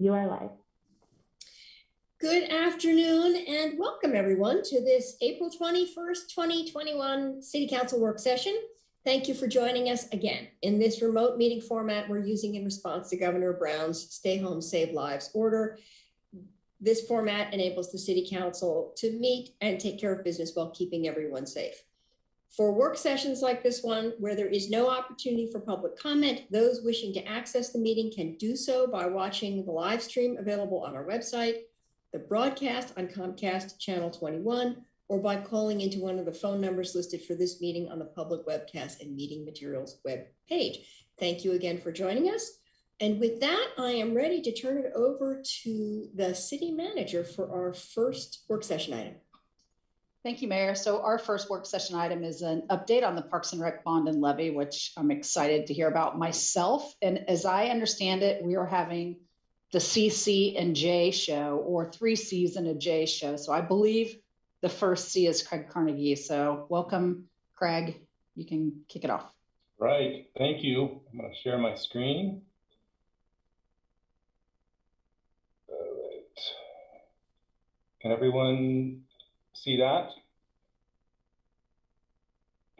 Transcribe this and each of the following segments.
You are live. Good afternoon and welcome everyone to this April 21st, 2021 City Council work session. Thank you for joining us again. In this remote meeting format we're using in response to Governor Brown's Stay Home, Save Lives order. This format enables the City Council to meet and take care of business while keeping everyone safe. For work sessions like this one, where there is no opportunity for public comment, those wishing to access the meeting can do so by watching the live stream available on our website, the broadcast on Comcast Channel 21, or by calling into one of the phone numbers listed for this meeting on the public webcast and meeting materials web page. Thank you again for joining us. And with that, I am ready to turn it over to the city manager for our first work session item. Thank you, Mayor. So our first work session item is an update on the Parks and Rec bond and levy, which I'm excited to hear about myself. And as I understand it, we are having the CC and J show, or 3 C's and a J show. So I believe the first C is Craig Carnegie. So welcome, Craig. You can kick it off. Right. Thank you. I'm going to share my screen. All right. Can everyone see that?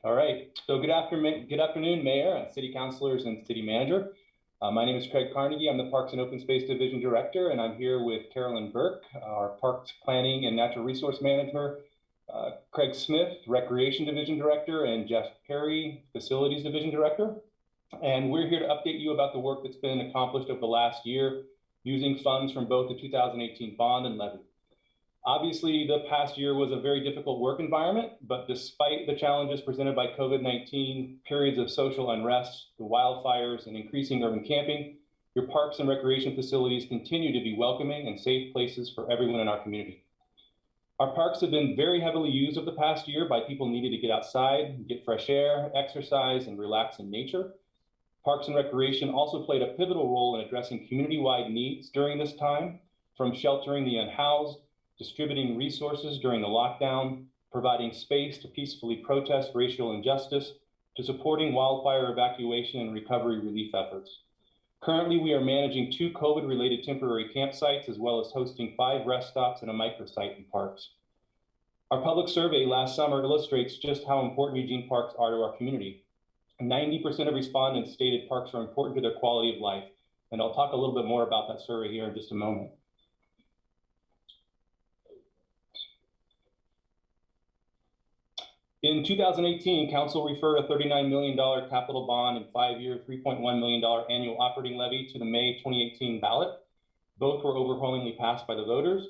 All right. So good afternoon, Mayor, City Councilors, and City Manager. My name is Craig Carnegie. I'm the Parks and Open Space Division Director, and I'm here with Carolyn Burke, our Parks Planning and Natural Resource Manager, Craig Smith, Recreation Division Director, and Jeff Perry, Facilities Division Director. And we're here to update you about the work that's been accomplished over the last year using funds from both the 2018 bond and levy. Obviously, the past year was a very difficult work environment, but despite the challenges presented by COVID-19, periods of social unrest, the wildfires, and increasing urban camping, your parks and recreation facilities continue to be welcoming and safe places for everyone in our community. Our parks have been very heavily used over the past year by people needing to get outside, get fresh air, exercise, and relax in nature. Parks and Recreation also played a pivotal role in addressing community-wide needs during this time, from sheltering the unhoused, distributing resources during the lockdown, providing space to peacefully protest racial injustice, to supporting wildfire evacuation and recovery relief efforts. Currently, we are managing 2 COVID-related temporary campsites, as well as hosting 5 rest stops and a microsite in parks. Our public survey last summer illustrates just how important Eugene parks are to our community. 90% of respondents stated parks are important to their quality of life, and I'll talk a little bit more about that survey here in just a moment. In 2018, Council referred a $39 million capital bond and 5-year, $3.1 million annual operating levy to the May 2018 ballot. Both were overwhelmingly passed by the voters.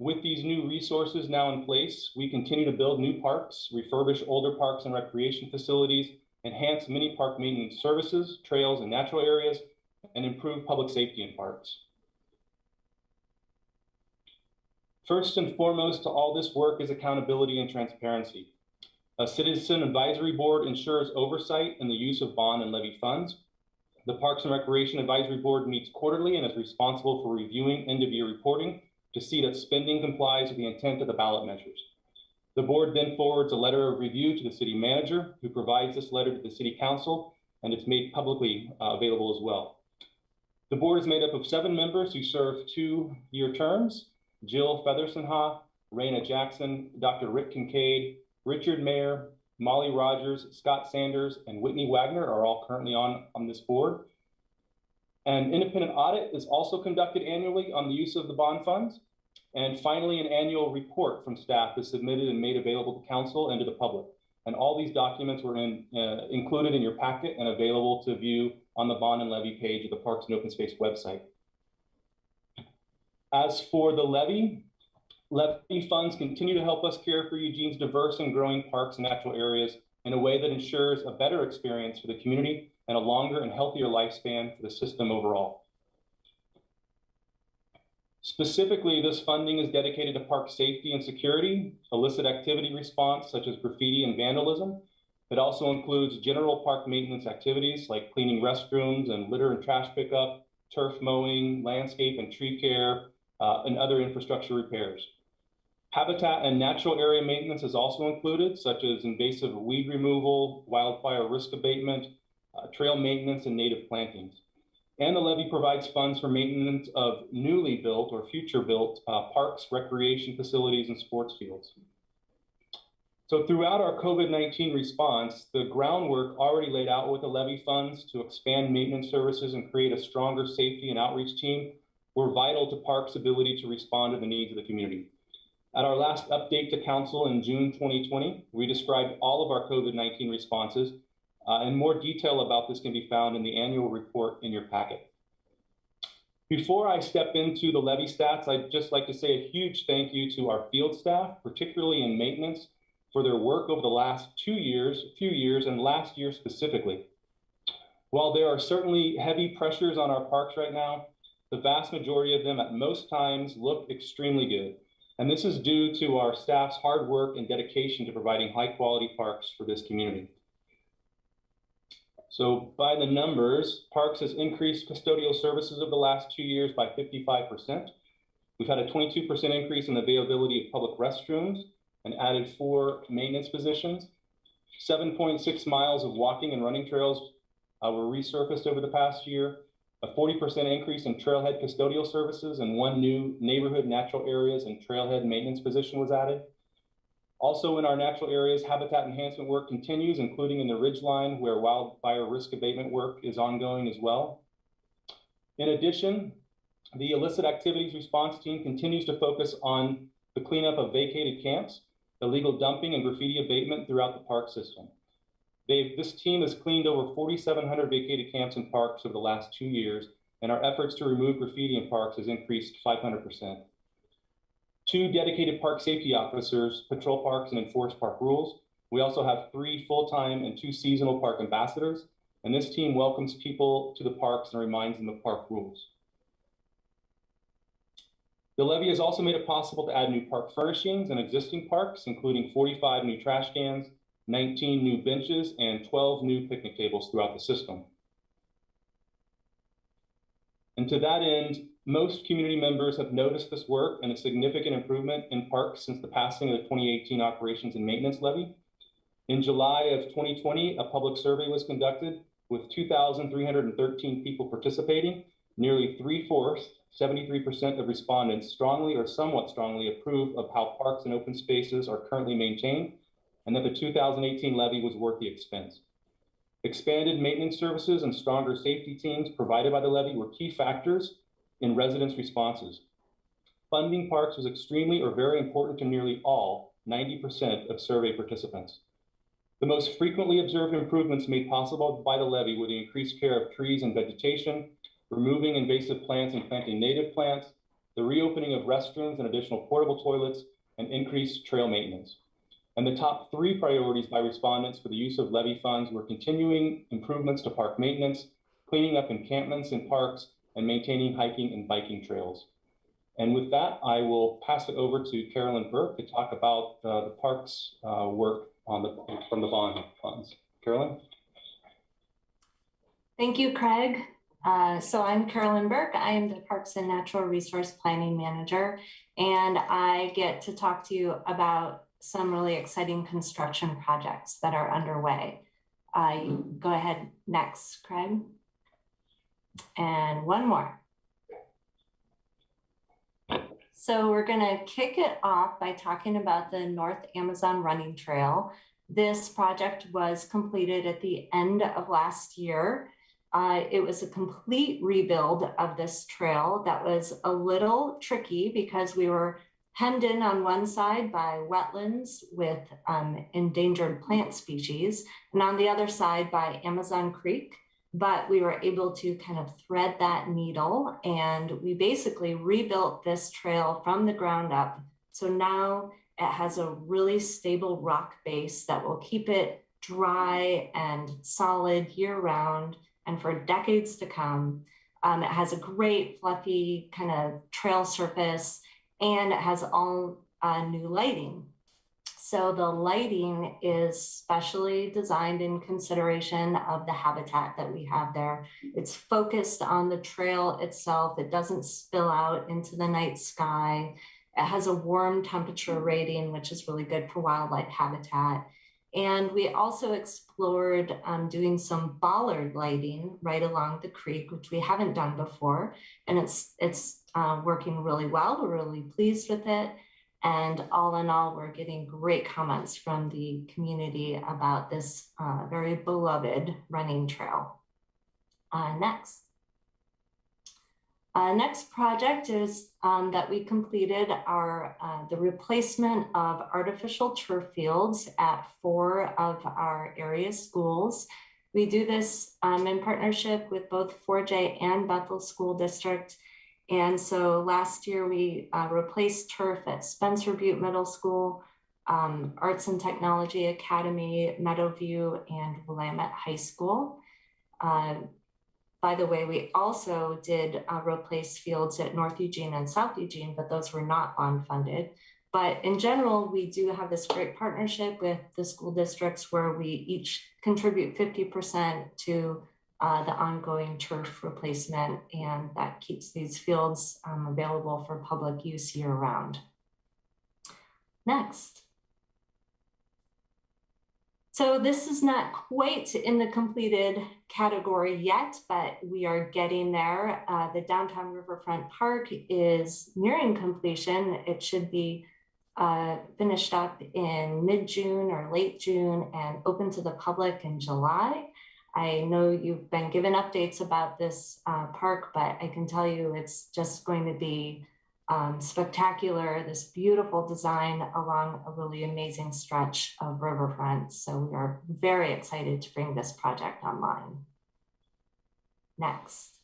With these new resources now in place, we continue to build new parks, refurbish older parks and recreation facilities, enhance mini park maintenance services, trails, and natural areas, and improve public safety in parks. First and foremost to all this work is accountability and transparency. A citizen advisory board ensures oversight in the use of bond and levy funds. The Parks and Recreation Advisory Board meets quarterly and is responsible for reviewing end-of-year reporting to see that spending complies with the intent of the ballot measures. The board then forwards a letter of review to the city manager, who provides this letter to the city council, and it's made publicly available as well. The board is made up of 7 members who serve 2-year terms: Jill Feathersonha, Raina Jackson, Dr. Rick Kincaid, Richard Mayer, Molly Rogers, Scott Sanders, and Whitney Wagner are all currently on this board. An independent audit is also conducted annually on the use of the bond funds. And finally, an annual report from staff is submitted and made available to council and to the public. And all these documents were included in your packet and available to view on the bond and levy page of the Parks and Open Space website. As for the levy funds continue to help us care for Eugene's diverse and growing parks and natural areas in a way that ensures a better experience for the community and a longer and healthier lifespan for the system overall. Specifically, this funding is dedicated to park safety and security, illicit activity response such as graffiti and vandalism. It also includes general park maintenance activities like cleaning restrooms and litter and trash pickup, turf mowing, landscape and tree care, and other infrastructure repairs. Habitat and natural area maintenance is also included, such as invasive weed removal, wildfire risk abatement, trail maintenance, and native plantings. And the levy provides funds for maintenance of newly built or future built parks, recreation facilities, and sports fields. So throughout our COVID-19 response, the groundwork already laid out with the levy funds to expand maintenance services and create a stronger safety and outreach team were vital to Parks' ability to respond to the needs of the community. At our last update to Council in June 2020, we described all of our COVID-19 responses, and more detail about this can be found in the annual report in your packet. Before I step into the levy stats, I'd just like to say a huge thank you to our field staff, particularly in maintenance, for their work over the last few years, and last year specifically. While there are certainly heavy pressures on our parks right now, the vast majority of them at most times look extremely good. And this is due to our staff's hard work and dedication to providing high quality parks for this community. So by the numbers, Parks has increased custodial services over the last 2 years by 55%. We've had a 22% increase in the availability of public restrooms and added 4 maintenance positions. 7.6 miles of walking and running trails were resurfaced over the past year. A 40% increase in trailhead custodial services, and 1 new neighborhood natural areas and trailhead maintenance position was added. Also in our natural areas, habitat enhancement work continues, including in the ridgeline where wildfire risk abatement work is ongoing as well. In addition, the illicit activities response team continues to focus on the cleanup of vacated camps, illegal dumping, and graffiti abatement throughout the park system. This team has cleaned over 4,700 vacated camps and parks over the last 2 years, and our efforts to remove graffiti in parks has increased 500%. 2 dedicated park safety officers patrol parks and enforce park rules. We also have 3 full-time and 2 seasonal park ambassadors, and this team welcomes people to the parks and reminds them of park rules. The levy has also made it possible to add new park furnishings in existing parks, including 45 new trash cans, 19 new benches, and 12 new picnic tables throughout the system. And to that end, most community members have noticed this work and a significant improvement in parks since the passing of the 2018 Operations and Maintenance Levy. In July of 2020, a public survey was conducted with 2,313 people participating. Nearly 3/4, 73% of respondents strongly or somewhat strongly approve of how parks and open spaces are currently maintained, and that the 2018 levy was worth the expense. Expanded maintenance services and stronger safety teams provided by the levy were key factors in residents' responses. Funding parks was extremely or very important to nearly all, 90% of survey participants. The most frequently observed improvements made possible by the levy were the increased care of trees and vegetation, removing invasive plants and planting native plants, the reopening of restrooms and additional portable toilets, and increased trail maintenance. And the top 3 priorities by respondents for the use of levy funds were continuing improvements to park maintenance, cleaning up encampments in parks, and maintaining hiking and biking trails. And with that, I will pass it over to Carolyn Burke to talk about the parks work from the bond funds. Carolyn? Thank you, Craig. So I'm Carolyn Burke. I am the Parks and Natural Resource Planning Manager, and I get to talk to you about some really exciting construction projects that are underway. Go ahead next, Craig. And one more. So we're gonna kick it off by talking about the North Amazon Running Trail. This project was completed at the end of last year. It was a complete rebuild of this trail that was a little tricky because we were hemmed in on one side by wetlands with endangered plant species, and on the other side by Amazon Creek. But we were able to kind of thread that needle, and we basically rebuilt this trail from the ground up. So now it has a really stable rock base that will keep it dry and solid year round and for decades to come. It has a great fluffy kind of trail surface, and it has all new lighting. So the lighting is specially designed in consideration of the habitat that we have there. It's focused on the trail itself. It doesn't spill out into the night sky. It has a warm temperature rating, which is really good for wildlife habitat. And we also explored doing some bollard lighting right along the creek, which we haven't done before. And it's working really well. We're really pleased with it. And all in all, we're getting great comments from the community about this very beloved running trail. Next. Next project is that we completed the replacement of artificial turf fields at 4 of our area schools. We do this in partnership with both 4J and Bethel School District. And so last year we replaced turf at Spencer Butte Middle School, Arts and Technology Academy, Meadowview, and Willamette High School. By the way, we also did replace fields at North Eugene and South Eugene, but those were not bond funded. But in general, we do have this great partnership with the school districts where we each contribute 50% to the ongoing turf replacement, and that keeps these fields available for public use year round. Next. So this is not quite in the completed category yet, but we are getting there. The downtown Riverfront Park is nearing completion. It should be finished up in mid-June or late June and open to the public in July. I know you've been given updates about this park, but I can tell you it's just going to be spectacular, this beautiful design along a really amazing stretch of riverfront. So we are very excited to bring this project online. Next.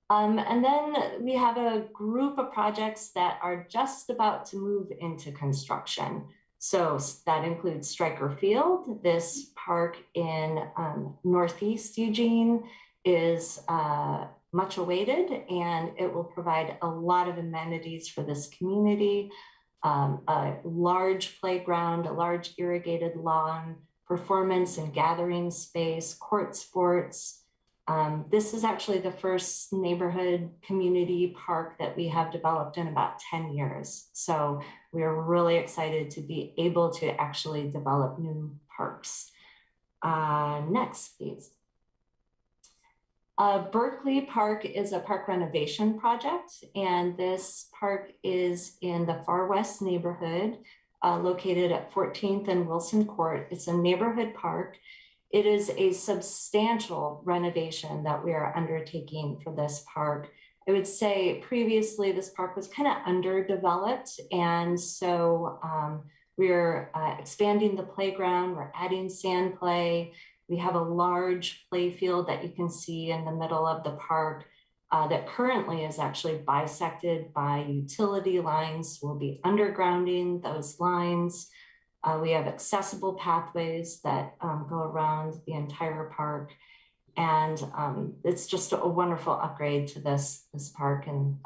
And then we have a group of projects that are just about to move into construction. So that includes Stryker Field. This park in Northeast Eugene is much awaited, and it will provide a lot of amenities for this community, a large playground, a large irrigated lawn, performance and gathering space, court sports. This is actually the first neighborhood community park that we have developed in about 10 years. So we're really excited to be able to actually develop new parks. Next, please. Berkeley Park is a park renovation project, and this park is in the Far West neighborhood, located at 14th and Wilson Court. It's a neighborhood park. It is a substantial renovation that we are undertaking for this park. I would say previously this park was kind of underdeveloped, and so we're expanding the playground, we're adding sand play. We have a large play field that you can see in the middle of the park that currently is actually bisected by utility lines. We'll be undergrounding those lines. We have accessible pathways that go around the entire park. And it's just a wonderful upgrade to this park. And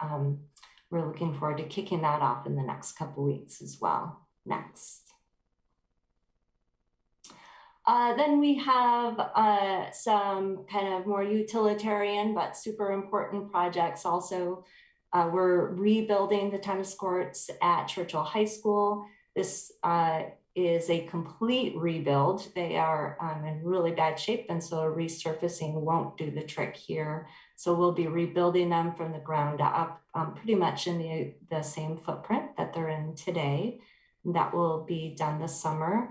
we're looking forward to kicking that off in the next couple of weeks as well. Next. Then we have some kind of more utilitarian but super important projects also. We're rebuilding the tennis courts at Churchill High School. This is a complete rebuild. They are in really bad shape, and so resurfacing won't do the trick here. So we'll be rebuilding them from the ground up, pretty much in the same footprint that they're in today. That will be done this summer.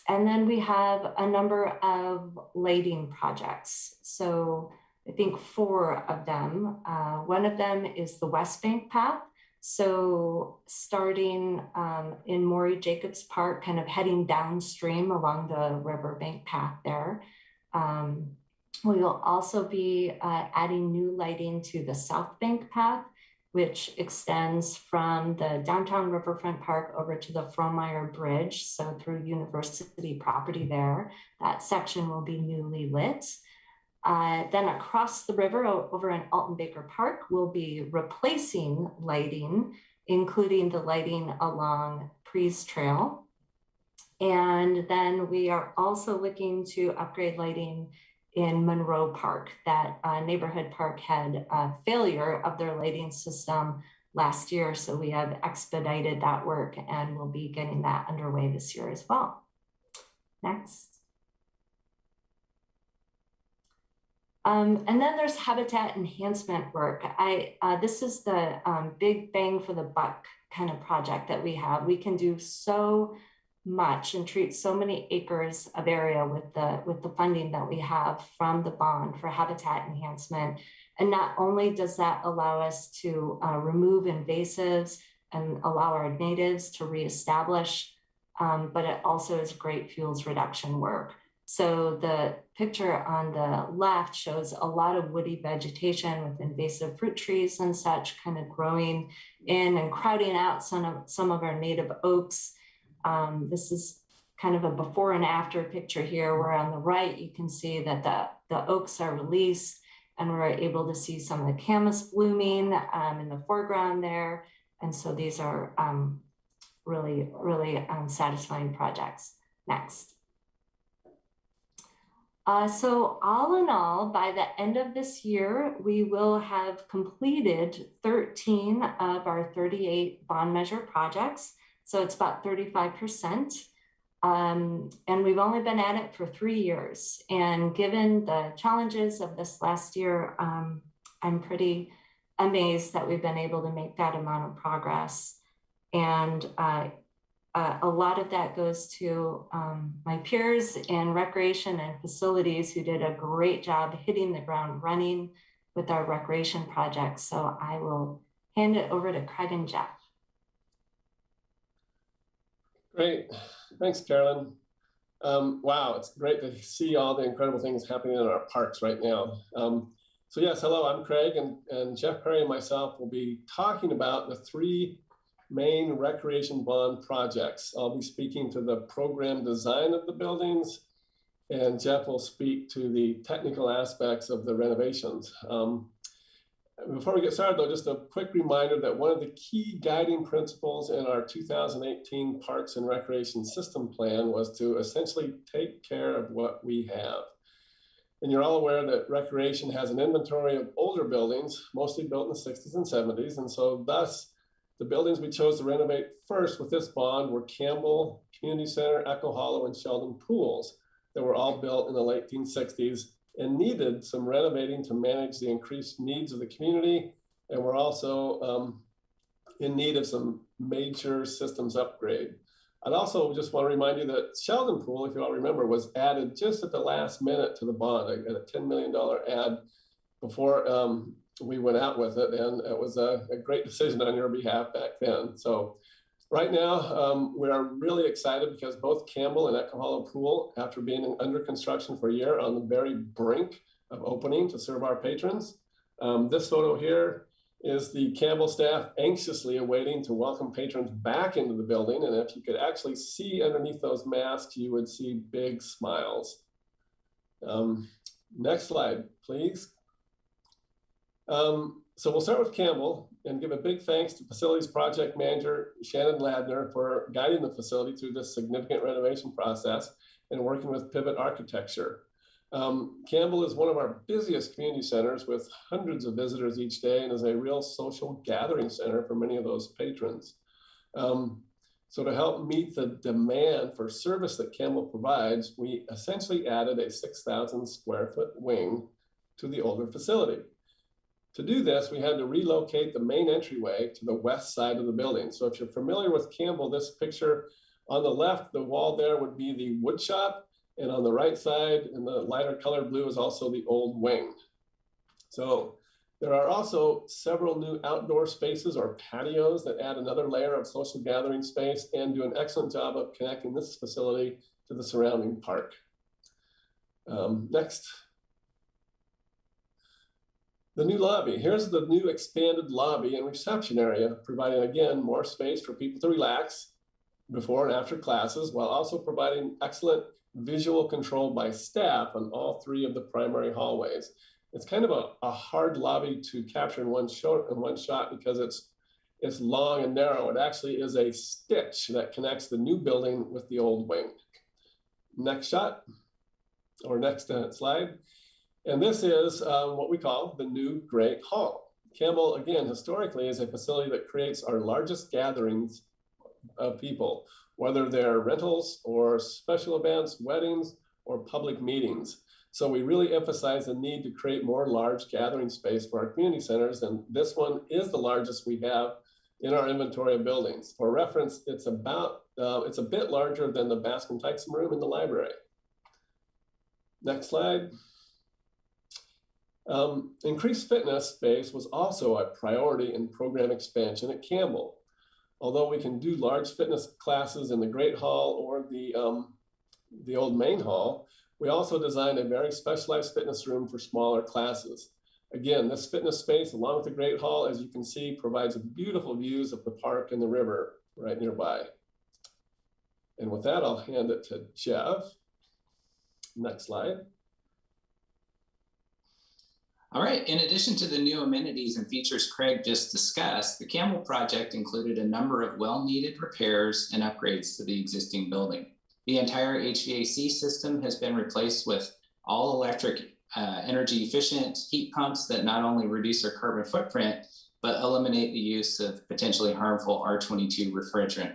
And then we have a number of lighting projects. So I think 4 of them. One of them is the West Bank Path. So starting in Maury Jacobs Park, kind of heading downstream along the riverbank path there. We will also be adding new lighting to the South Bank Path, which extends from the downtown Riverfront Park over to the Frohmeyer Bridge. So through university property there, that section will be newly lit. Then across the river over in Alton Baker Park, we'll be replacing lighting, including the lighting along Prees Trail. And then we are also looking to upgrade lighting in Monroe Park. That neighborhood park had a failure of their lighting system last year. So we have expedited that work and we'll be getting that underway this year as well. Next. And then there's habitat enhancement work. This is the big bang for the buck kind of project that we have. We can do so much and treat so many acres of area with the funding that we have from the bond for habitat enhancement. And not only does that allow us to remove invasives and allow our natives to reestablish, but it also is great fuels reduction work. So the picture on the left shows a lot of woody vegetation with invasive fruit trees and such kind of growing in and crowding out some of our native oaks. This is kind of a before and after picture here, where on the right, you can see that the oaks are released and we're able to see some of the camas blooming in the foreground there. And so these are really satisfying projects. Next. So all in all, by the end of this year, we will have completed 13 of our 38 bond measure projects. So it's about 35%. And we've only been at it for 3 years. And given the challenges of this last year, I'm pretty amazed that we've been able to make that amount of progress. And a lot of that goes to my peers in recreation and facilities who did a great job hitting the ground running with our recreation projects. So I will hand it over to Craig and Jeff. Great, thanks, Carolyn. Wow, it's great to see all the incredible things happening in our parks right now. So yes, hello, I'm Craig, and Jeff Perry and myself will be talking about the 3 main recreation bond projects. I'll be speaking to the program design of the buildings, and Jeff will speak to the technical aspects of the renovations. Before we get started though, just a quick reminder that one of the key guiding principles in our 2018 Parks and Recreation System Plan was to essentially take care of what we have. And you're all aware that recreation has an inventory of older buildings, mostly built in the 60s and 70s. And so thus, the buildings we chose to renovate first with this bond were Campbell, Community Center, Echo Hollow, and Sheldon Pools that were all built in the late 1960s and needed some renovating to manage the increased needs of the community. And we're also in need of some major systems upgrade. I'd also just want to remind you that Sheldon Pool, if you all remember, was added just at the last minute to the bond, a $10 million add before we went out with it, and it was a great decision on your behalf back then. So right now, we are really excited because both Campbell and Echo Hollow Pool, after being under construction for a year, are on the very brink of opening to serve our patrons. This photo here is the Campbell staff anxiously awaiting to welcome patrons back into the building. And if you could actually see underneath those masks, you would see big smiles. Next slide, please. So we'll start with Campbell and give a big thanks to Facilities Project Manager Shannon Ladner for guiding the facility through this significant renovation process and working with Pivot Architecture. Campbell is one of our busiest community centers with hundreds of visitors each day and is a real social gathering center for many of those patrons. So to help meet the demand for service that Campbell provides, we essentially added a 6,000 square foot wing to the older facility. To do this, we had to relocate the main entryway to the west side of the building. So if you're familiar with Campbell, this picture on the left, the wall there would be the wood shop, and on the right side in the lighter color blue is also the old wing. So there are also several new outdoor spaces or patios that add another layer of social gathering space and do an excellent job of connecting this facility to the surrounding park. Next. The new lobby. Here's the new expanded lobby and reception area, providing, again, more space for people to relax before and after classes, while also providing excellent visual control by staff on all 3 of the primary hallways. It's kind of a hard lobby to capture in one shot because it's long and narrow. It actually is a stitch that connects the new building with the old wing. Next shot, or next slide. And this is what we call the new Great Hall. Campbell, again, historically is a facility that creates our largest gatherings of people, whether they're rentals or special events, weddings, or public meetings. So we really emphasize the need to create more large gathering space for our community centers. And this one is the largest we have in our inventory of buildings. For reference, it's a bit larger than the Bascom Tyson room in the library. Next slide. Increased fitness space was also a priority in program expansion at Campbell. Although we can do large fitness classes in the Great Hall or the old main hall, we also designed a very specialized fitness room for smaller classes. Again, this fitness space, along with the Great Hall, as you can see, provides beautiful views of the park and the river right nearby. And with that, I'll hand it to Jeff. Next slide. All right, in addition to the new amenities and features Craig just discussed, the Campbell project included a number of well-needed repairs and upgrades to the existing building. The entire HVAC system has been replaced with all-electric energy efficient heat pumps that not only reduce our carbon footprint, but eliminate the use of potentially harmful R22 refrigerant.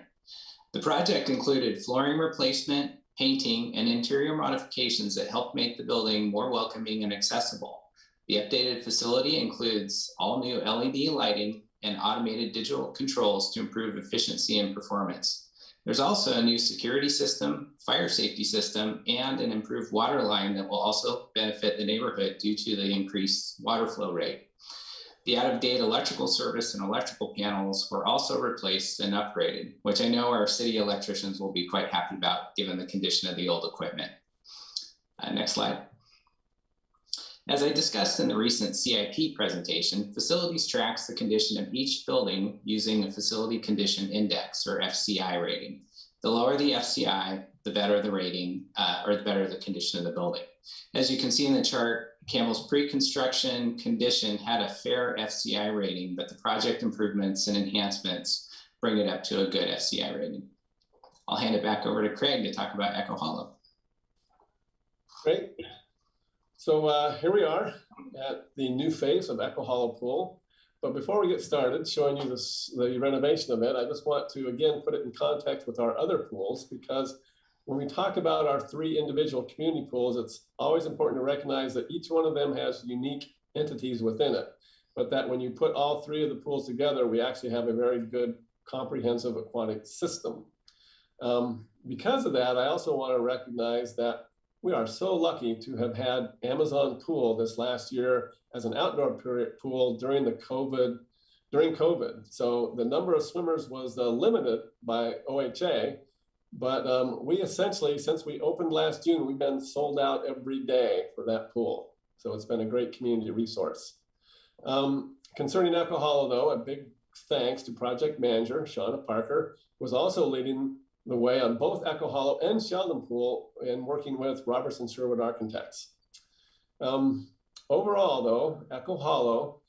The project included flooring replacement, painting, and interior modifications that help make the building more welcoming and accessible. The updated facility includes all new LED lighting and automated digital controls to improve efficiency and performance. There's also a new security system, fire safety system, and an improved water line that will also benefit the neighborhood due to the increased water flow rate. The out-of-date electrical service and electrical panels were also replaced and upgraded, which I know our city electricians will be quite happy about given the condition of the old equipment. Next slide. As I discussed in the recent CIP presentation, facilities tracks the condition of each building using a facility condition index or FCI rating. The lower the FCI, the better the rating or the better the condition of the building. As you can see in the chart, Campbell's pre-construction condition had a fair FCI rating, but the project improvements and enhancements bring it up to a good FCI rating. I'll hand it back over to Craig to talk about Echo Hollow. Great. So here we are at the new face of Echo Hollow Pool. But before we get started showing you the renovation of it, I just want to again put it in context with our other pools, because when we talk about our three individual community pools, it's always important to recognize that each one of them has unique entities within it, but that when you put all three of the pools together, we actually have a very good comprehensive aquatic system. Because of that, I also want to recognize that we are so lucky to have had Amazon Pool this last year as an outdoor pool during COVID. So the number of swimmers was limited by OHA, but we essentially, since we opened last June, we've been sold out every day for that pool. So it's been a great community resource. Concerning Echo Hollow though, a big thanks to project manager, Shauna Parker, was also leading the way on both Echo Hollow and Sheldon Pool in working with Robertson Sherwood Architects. Overall though, Echo Hollow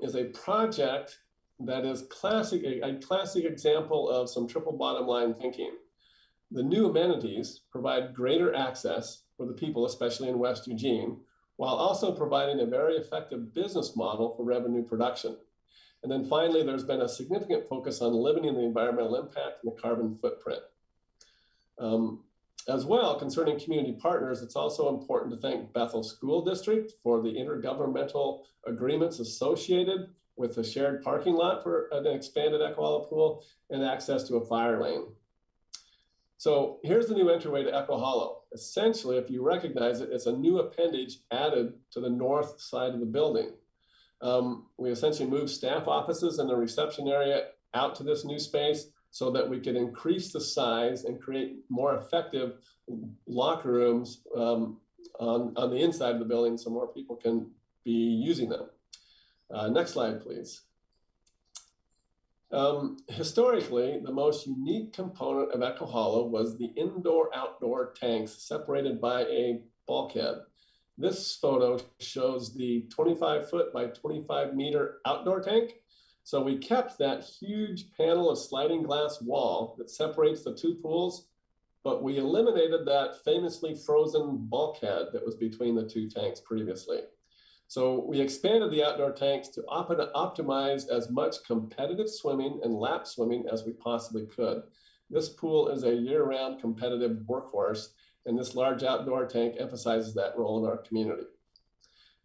is a project that is a classic example of some triple bottom line thinking. The new amenities provide greater access for the people, especially in West Eugene, while also providing a very effective business model for revenue production. And then finally, there's been a significant focus on limiting the environmental impact and the carbon footprint. As well, concerning community partners, it's also important to thank Bethel School District for the intergovernmental agreements associated with the shared parking lot for an expanded Echo Hollow Pool and access to a fire lane. So here's the new entryway to Echo Hollow. Essentially, if you recognize it, it's a new appendage added to the north side of the building. We essentially moved staff offices and the reception area out to this new space so that we could increase the size and create more effective locker rooms on the inside of the building so more people can be using them. Next slide, please. Historically, the most unique component of Echo Hollow was the indoor-outdoor tanks separated by a bulkhead. This photo shows the 25-foot by 25-meter outdoor tank. So we kept that huge panel of sliding glass wall that separates the two pools, but we eliminated that famously frozen bulkhead that was between the two tanks previously. So we expanded the outdoor tanks to optimize as much competitive swimming and lap swimming as we possibly could. This pool is a year-round competitive workhorse, and this large outdoor tank emphasizes that role in our community.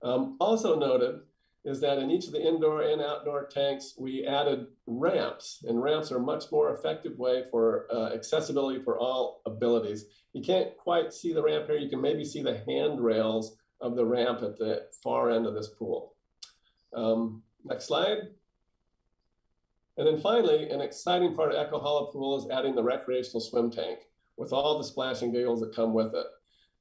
Also noted is that in each of the indoor and outdoor tanks, we added ramps, and ramps are a much more effective way for accessibility for all abilities. You can't quite see the ramp here. You can maybe see the handrails of the ramp at the far end of this pool. Next slide. And then finally, an exciting part of Echo Hollow Pool is adding the recreational swim tank with all the splash and giggles that come with it.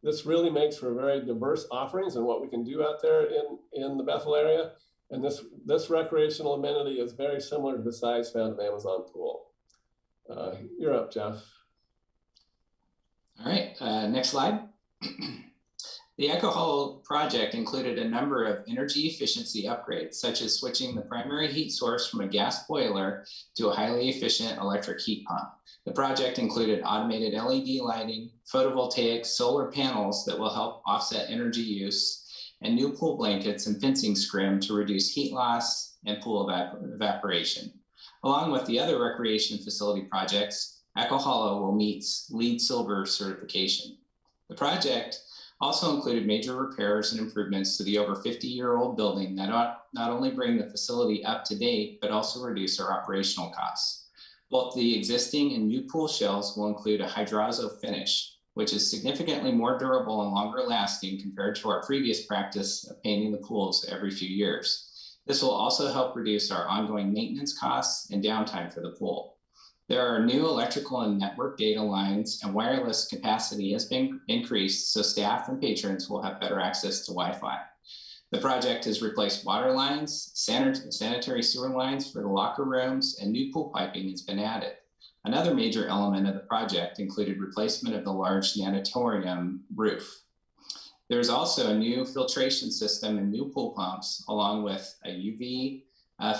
This really makes for very diverse offerings and what we can do out there in the Bethel area. And this recreational amenity is very similar to the size found in the Amazon pool. You're up, Jeff. All right, next slide. The Echo Hollow project included a number of energy efficiency upgrades, such as switching the primary heat source from a gas boiler to a highly efficient electric heat pump. The project included automated LED lighting, photovoltaic solar panels that will help offset energy use, and new pool blankets and fencing scrim to reduce heat loss and pool evaporation. Along with the other recreation facility projects, Echo Hollow will meet LEED Silver certification. The project also included major repairs and improvements to the over 50-year-old building that not only bring the facility up to date, but also reduce our operational costs. Both the existing and new pool shells will include a hydrazzo finish, which is significantly more durable and longer lasting compared to our previous practice of painting the pools every few years. This will also help reduce our ongoing maintenance costs and downtime for the pool. There are new electrical and network data lines, and wireless capacity has been increased, so staff and patrons will have better access to Wi-Fi. The project has replaced water lines, sanitary sewer lines for the locker rooms, and new pool piping has been added. Another major element of the project included replacement of the large natatorium roof. There's also a new filtration system and new pool pumps, along with a UV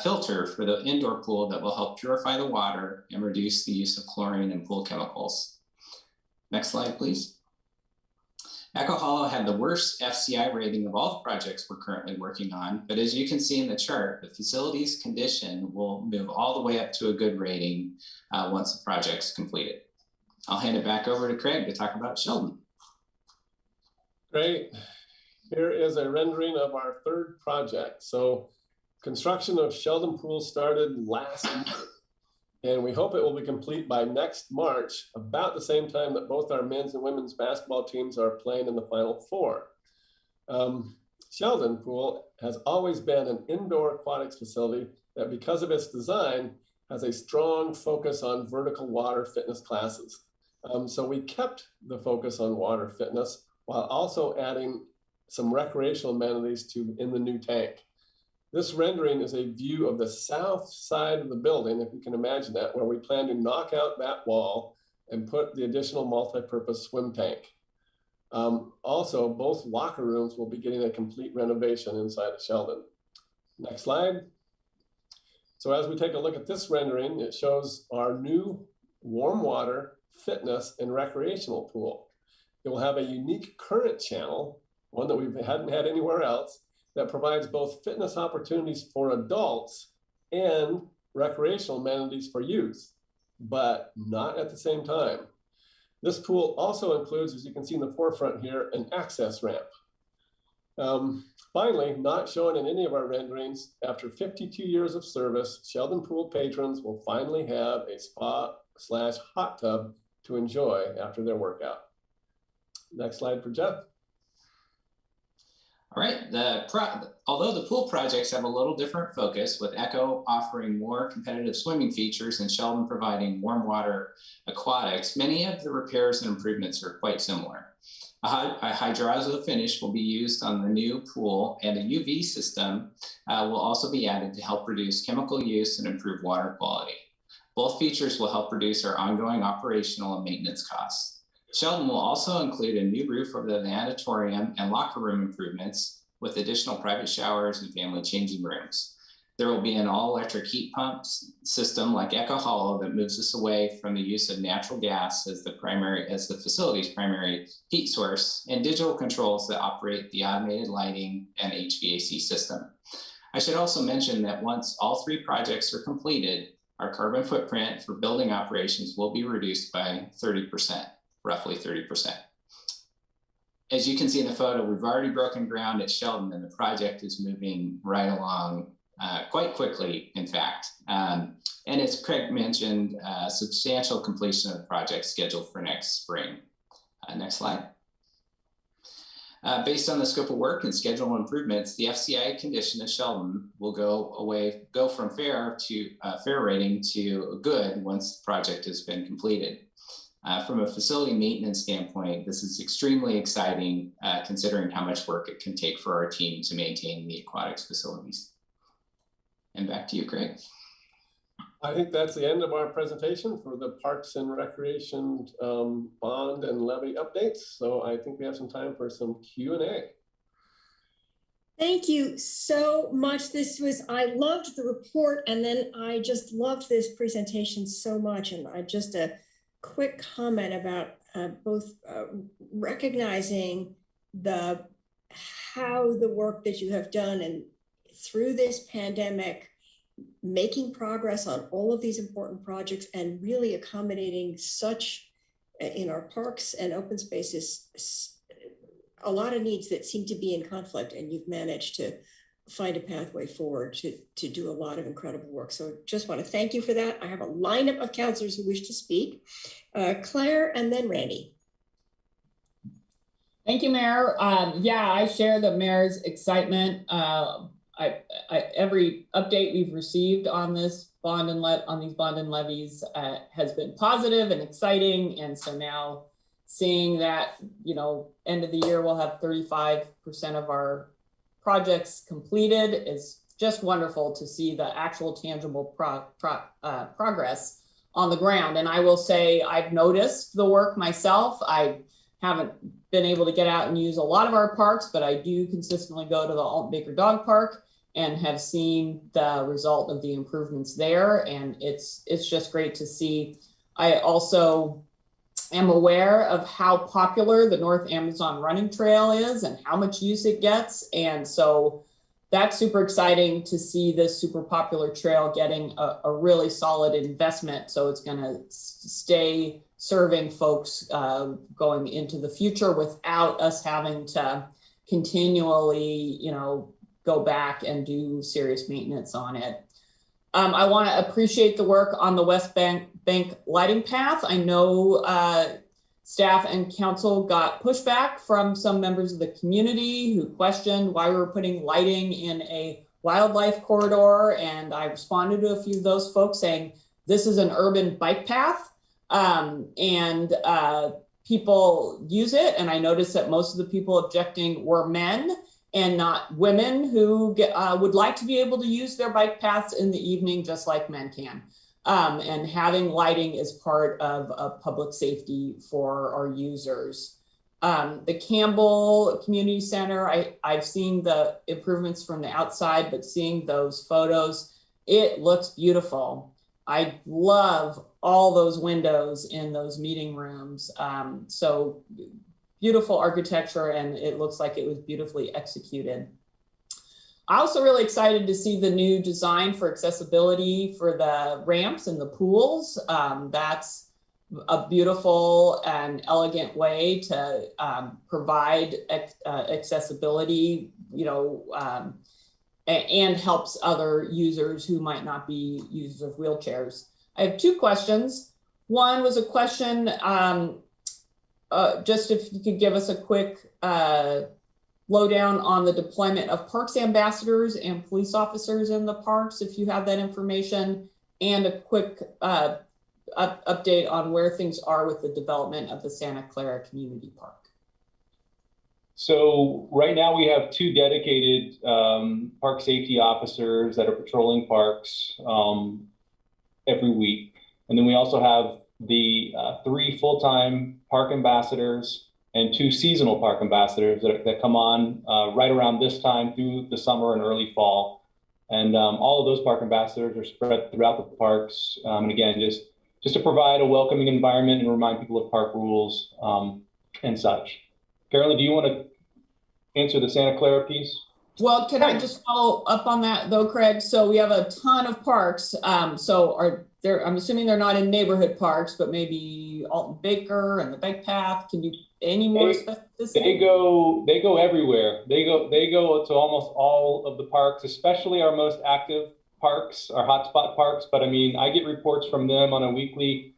filter for the indoor pool that will help purify the water and reduce the use of chlorine and pool chemicals. Next slide, please. Echo Hollow had the worst FCI rating of all the projects we're currently working on, but as you can see in the chart, the facility's condition will move all the way up to a good rating once the project's completed. I'll hand it back over to Craig to talk about Sheldon. Great. Here is a rendering of our third project. So construction of Sheldon Pool started last year, and we hope it will be complete by next March, about the same time that both our men's and women's basketball teams are playing in the Final Four. Sheldon Pool has always been an indoor aquatics facility that, because of its design, has a strong focus on vertical water fitness classes. So we kept the focus on water fitness while also adding some recreational amenities in the new tank. This rendering is a view of the south side of the building, if you can imagine that, where we plan to knock out that wall and put the additional multi-purpose swim tank. Also, both locker rooms will be getting a complete renovation inside of Sheldon. Next slide. So as we take a look at this rendering, it shows our new warm water, fitness, and recreational pool. It will have a unique current channel, one that we hadn't had anywhere else, that provides both fitness opportunities for adults and recreational amenities for youth, but not at the same time. This pool also includes, as you can see in the forefront here, an access ramp. Finally, not shown in any of our renderings, after 52 years of service, Sheldon Pool patrons will finally have a spa/hot tub to enjoy after their workout. Next slide for Jeff. All right, although the pool projects have a little different focus, with Echo offering more competitive swimming features and Sheldon providing warm water aquatics, many of the repairs and improvements are quite similar. A hydrazzo finish will be used on the new pool, and a UV system will also be added to help reduce chemical use and improve water quality. Both features will help reduce our ongoing operational and maintenance costs. Sheldon will also include a new roof over the natatorium and locker room improvements with additional private showers and family changing rooms. There will be an all-electric heat pump system like Echo Hollow that moves us away from the use of natural gas as the facility's primary heat source, and digital controls that operate the automated lighting and HVAC system. I should also mention that once all 3 projects are completed, our carbon footprint for building operations will be reduced by 30%, roughly 30%. As you can see in the photo, we've already broken ground at Sheldon, and the project is moving right along quite quickly, in fact. And as Craig mentioned, substantial completion of the project scheduled for next spring. Next slide. Based on the scope of work and schedule improvements, the FCI condition of Sheldon will go from fair to fair rating to good once the project has been completed. From a facility maintenance standpoint, this is extremely exciting considering how much work it can take for our team to maintain the aquatics facilities. And back to you, Craig. I think that's the end of our presentation for the Parks and Recreation bond and levy updates. So I think we have some time for some Q&A. Thank you so much. I loved the report, and then I just loved this presentation so much. And just a quick comment about both recognizing how the work that you have done and through this pandemic, making progress on all of these important projects and really accommodating such in our parks and open spaces, a lot of needs that seem to be in conflict, and you've managed to find a pathway forward to do a lot of incredible work. So just want to thank you for that. I have a lineup of counselors who wish to speak. Claire and then Randy. Thank you, Mayor. Yeah, I share the mayor's excitement. Every update we've received on this bond and these bond and levies has been positive and exciting. And so now seeing that, end of the year, we'll have 35% of our projects completed is just wonderful to see the actual tangible progress on the ground. And I will say I've noticed the work myself. I haven't been able to get out and use a lot of our parks, but I do consistently go to the Alton Baker Dog Park and have seen the result of the improvements there. And it's just great to see. I also am aware of how popular the North Amazon Running Trail is and how much use it gets. And so that's super exciting to see this super popular trail getting a really solid investment. So it's going to stay serving folks going into the future without us having to continually, go back and do serious maintenance on it. I want to appreciate the work on the West Bank lighting path. I know staff and council got pushback from some members of the community who questioned why we were putting lighting in a wildlife corridor. And I responded to a few of those folks saying, this is an urban bike path and people use it. And I noticed that most of the people objecting were men and not women who would like to be able to use their bike paths in the evening, just like men can. And having lighting is part of public safety for our users. The Campbell Community Center, I've seen the improvements from the outside, but seeing those photos, it looks beautiful. I love all those windows in those meeting rooms. So beautiful architecture, and it looks like it was beautifully executed. I'm also really excited to see the new design for accessibility for the ramps and the pools. That's a beautiful and elegant way to provide accessibility, and helps other users who might not be users of wheelchairs. I have two questions. One was a question, just if you could give us a quick lowdown on the deployment of parks ambassadors and police officers in the parks, if you have that information, and a quick update on where things are with the development of the Santa Clara Community Park. So right now we have 2 dedicated park safety officers that are patrolling parks every week. And then we also have the 3 full-time park ambassadors and 2 seasonal park ambassadors that come on right around this time through the summer and early fall. And all of those park ambassadors are spread throughout the parks. And again, just to provide a welcoming environment and remind people of park rules and such. Carolyn, do you want to answer the Santa Clara piece? Well, can I just follow up on that though, Craig? So we have a ton of parks. So are there, I'm assuming they're not in neighborhood parks, but maybe Alton Baker and the bike path. Can you any more specific? They go everywhere. They go to almost all of the parks, especially our most active parks, our hotspot parks. But I mean, I get reports from them on a weekly,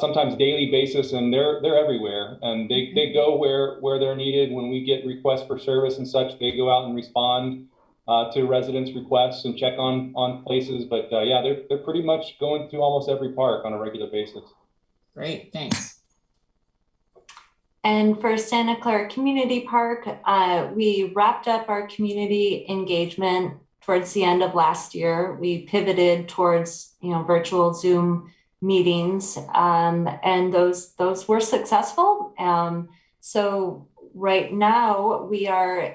sometimes daily basis, and they're everywhere. And they go where they're needed. When we get requests for service and such, they go out and respond to residents' requests and check on places. But yeah, they're pretty much going through almost every park on a regular basis. Great, thanks. And for Santa Clara Community Park, we wrapped up our community engagement towards the end of last year. We pivoted towards virtual Zoom meetings, and those were successful. So right now we are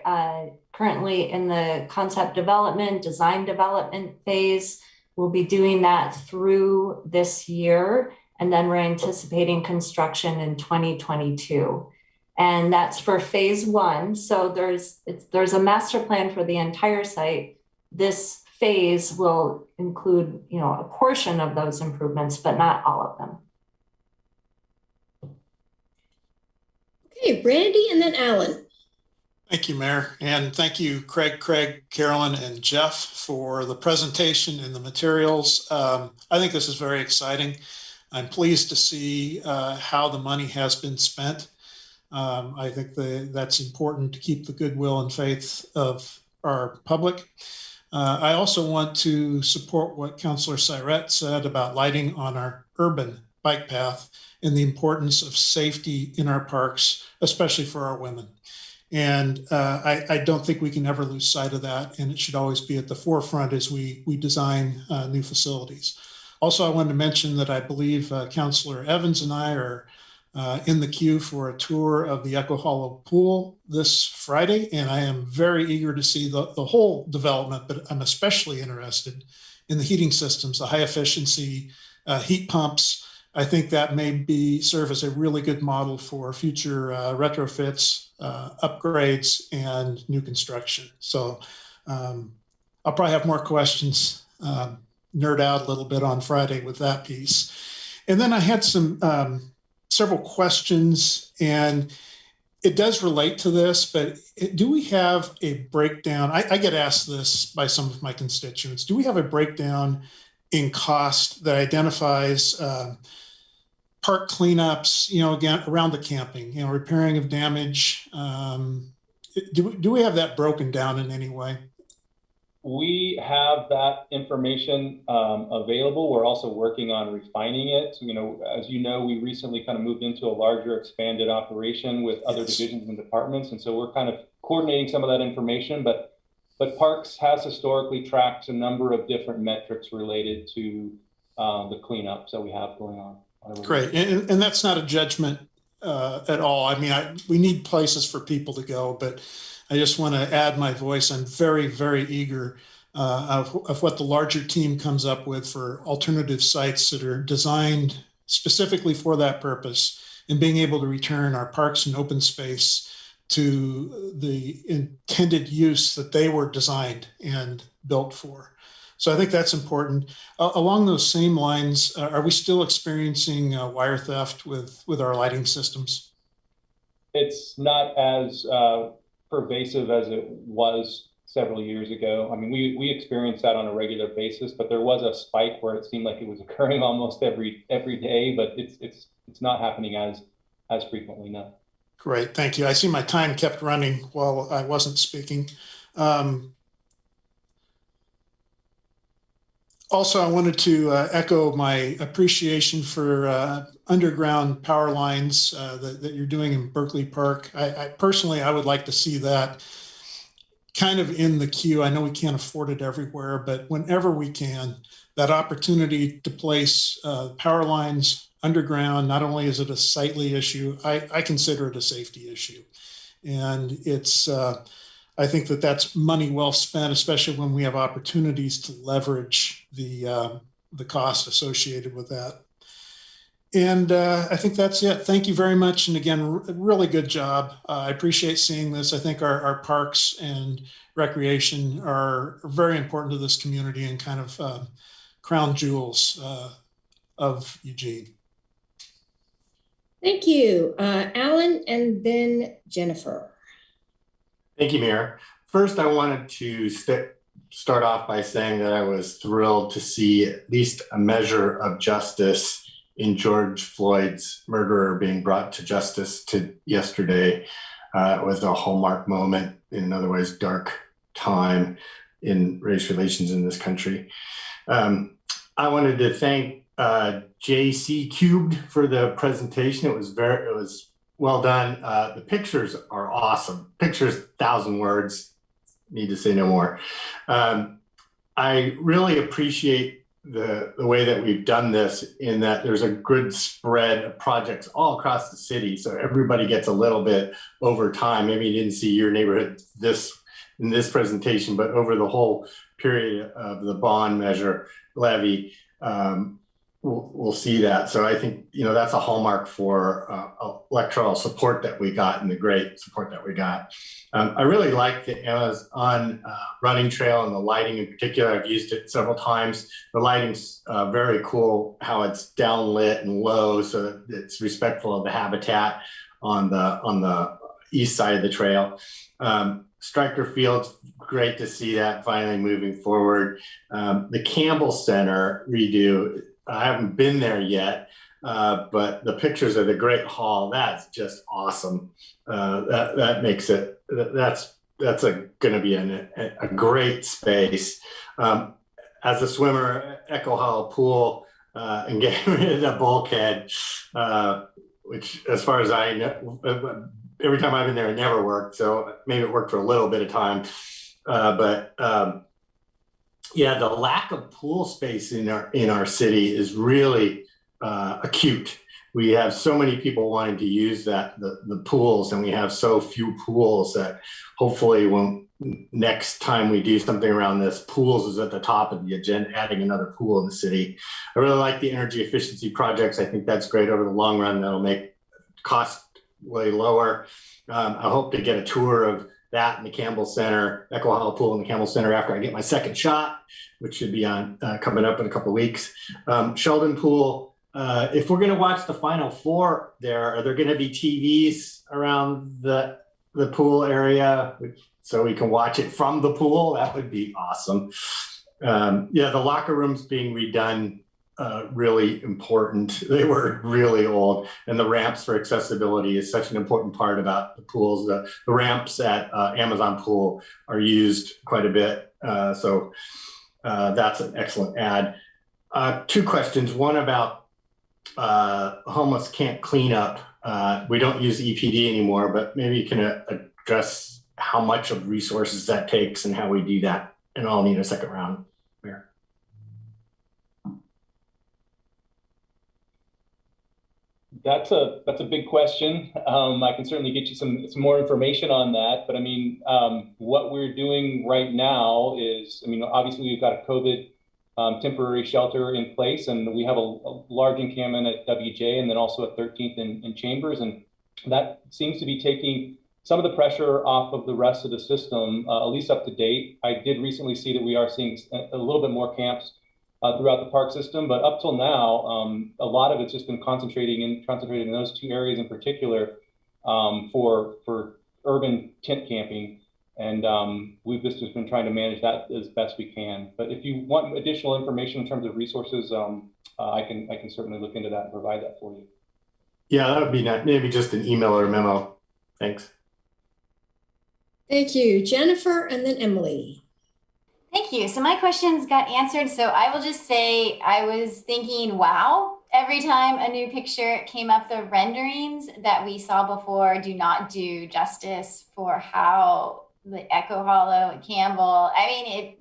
currently in the concept development, design development phase. We'll be doing that through this year. And then we're anticipating construction in 2022. And that's for phase 1. So there's a master plan for the entire site. This phase will include, a portion of those improvements, but not all of them. Okay, Randy and then Alan. Thank you, Mayor. And thank you, Craig, Carolyn, and Jeff for the presentation and the materials. I think this is very exciting. I'm pleased to see how the money has been spent. I think that's important to keep the goodwill and faith of our public. I also want to support what Councilor Syrett said about lighting on our urban bike path and the importance of safety in our parks, especially for our women. And I don't think we can ever lose sight of that, and it should always be at the forefront as we design new facilities. Also, I wanted to mention that I believe Councilor Evans and I are in the queue for a tour of the Echo Hollow Pool this Friday, and I am very eager to see the whole development, but I'm especially interested in the heating systems, the high efficiency heat pumps. I think that may serve as a really good model for future retrofits, upgrades, and new construction. So I'll probably have more questions, nerd out a little bit on Friday with that piece. And then I had several questions, and it does relate to this, but do we have a breakdown? I get asked this by some of my constituents. Do we have a breakdown in cost that identifies park cleanups, again, around the camping, repairing of damage? Do we have that broken down in any way? We have that information available. We're also working on refining it. As you know, we recently kind of moved into a larger expanded operation with other divisions and departments. And so we're kind of coordinating some of that information, but Parks has historically tracked a number of different metrics related to the cleanups that we have going on. Great. And that's not a judgment at all. I mean, we need places for people to go, but I just want to add my voice. I'm very, very eager of what the larger team comes up with for alternative sites that are designed specifically for that purpose, and being able to return our parks and open space to the intended use that they were designed and built for. So I think that's important. Along those same lines, are we still experiencing wire theft with our lighting systems? It's not as pervasive as it was several years ago. I mean, we experienced that on a regular basis, but there was a spike where it seemed like it was occurring almost every day, but it's not happening as frequently now. Great, thank you. I see my time kept running while I wasn't speaking. Also, I wanted to echo my appreciation for underground power lines that you're doing in Berkeley Park. I personally would like to see that kind of in the queue. I know we can't afford it everywhere, but whenever we can, that opportunity to place power lines underground, not only is it a sightly issue, I consider it a safety issue. And it's I think that that's money well spent, especially when we have opportunities to leverage the cost associated with that. And I think that's it. Thank you very much. And again, really good job. I appreciate seeing this. I think our parks and recreation are very important to this community and kind of crown jewels of Eugene. Thank you, Alan, and then Jennifer. Thank you, Mayor. First, I wanted to start off by saying that I was thrilled to see at least a measure of justice in George Floyd's murderer being brought to justice yesterday. It was a hallmark moment in an otherwise dark time in race relations in this country. I wanted to thank JC Cubed for the presentation. It was well done. The pictures are awesome. Pictures, 1,000 words. Need to say no more. I really appreciate the way that we've done this, in that there's a good spread of projects all across the city, so everybody gets a little bit over time. Maybe you didn't see your neighborhood in this presentation, but over the whole period of the bond measure levy, we'll see that. So I think, that's a hallmark for electoral support that we got, and the great support that we got. I really like the Amazon running trail and the lighting in particular. I've used it several times. The lighting's very cool, how it's downlit and low, so that it's respectful of the habitat on the east side of the trail. Stryker Field's great to see that finally moving forward. The Campbell Center redo, I haven't been there yet, but the pictures of the Great Hall, that's just awesome. That makes it, that's going to be a great space. As a swimmer, Echo Hollow Pool and getting rid of the bulkhead, which, as far as I know, every time I've been there, it never worked. So maybe it worked for a little bit of time, but yeah, the lack of pool space in our city is really acute. We have so many people wanting to use the pools, and we have so few pools that hopefully next time we do something around this, pools is at the top of the agenda, adding another pool in the city. I really like the energy efficiency projects. I think that's great over the long run. That'll make costs way lower. I hope to get a tour of that in the Campbell Center, Echo Hollow Pool in the Campbell Center, after I get my second shot, which should be on coming up in a couple of weeks. Sheldon Pool, if we're going to watch the Final Four there, are there going to be TVs around the pool area so we can watch it from the pool? That would be awesome. Yeah, the locker rooms being redone, really important. They were really old, and the ramps for accessibility is such an important part about the pools. The ramps at Amazon Pool are used quite a bit, so that's an excellent add. Two questions. One about homeless camp cleanup. We don't use EPD anymore, but maybe you can address how much of resources that takes and how we do that, and I'll need a second round, Mayor. That's a big question. I can certainly get you some more information on that. But I mean, what we're doing right now is, obviously we've got a COVID temporary shelter in place, and we have a large encampment at WJ, and then also at 13th in Chambers, and that seems to be taking some of the pressure off of the rest of the system, at least up to date. I did recently see that we are seeing a little bit more camps throughout the park system, but up till now, a lot of it's just been concentrated in those two areas in particular for urban tent camping, and we've just been trying to manage that as best we can. But if you want additional information in terms of resources, I can certainly look into that and provide that for you. Yeah, that would be nice. Maybe just an email or a memo. Thanks. Thank you, Jennifer, and then Emily. Thank you. So my questions got answered. So I will just say I was thinking, wow, every time a new picture came up, the renderings that we saw before do not do justice for how the Echo Hollow and Campbell,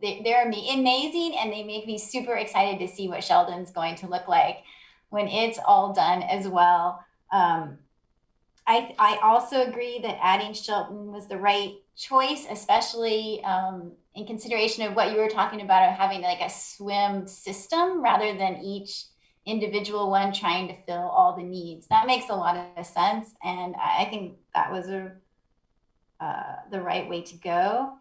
they're amazing, and they make me super excited to see what Sheldon's going to look like when it's all done as well. I also agree that adding Shelton was the right choice, especially in consideration of what you were talking about of having like a swim system rather than each individual one trying to fill all the needs. That makes a lot of sense. And I think that was the right way to go.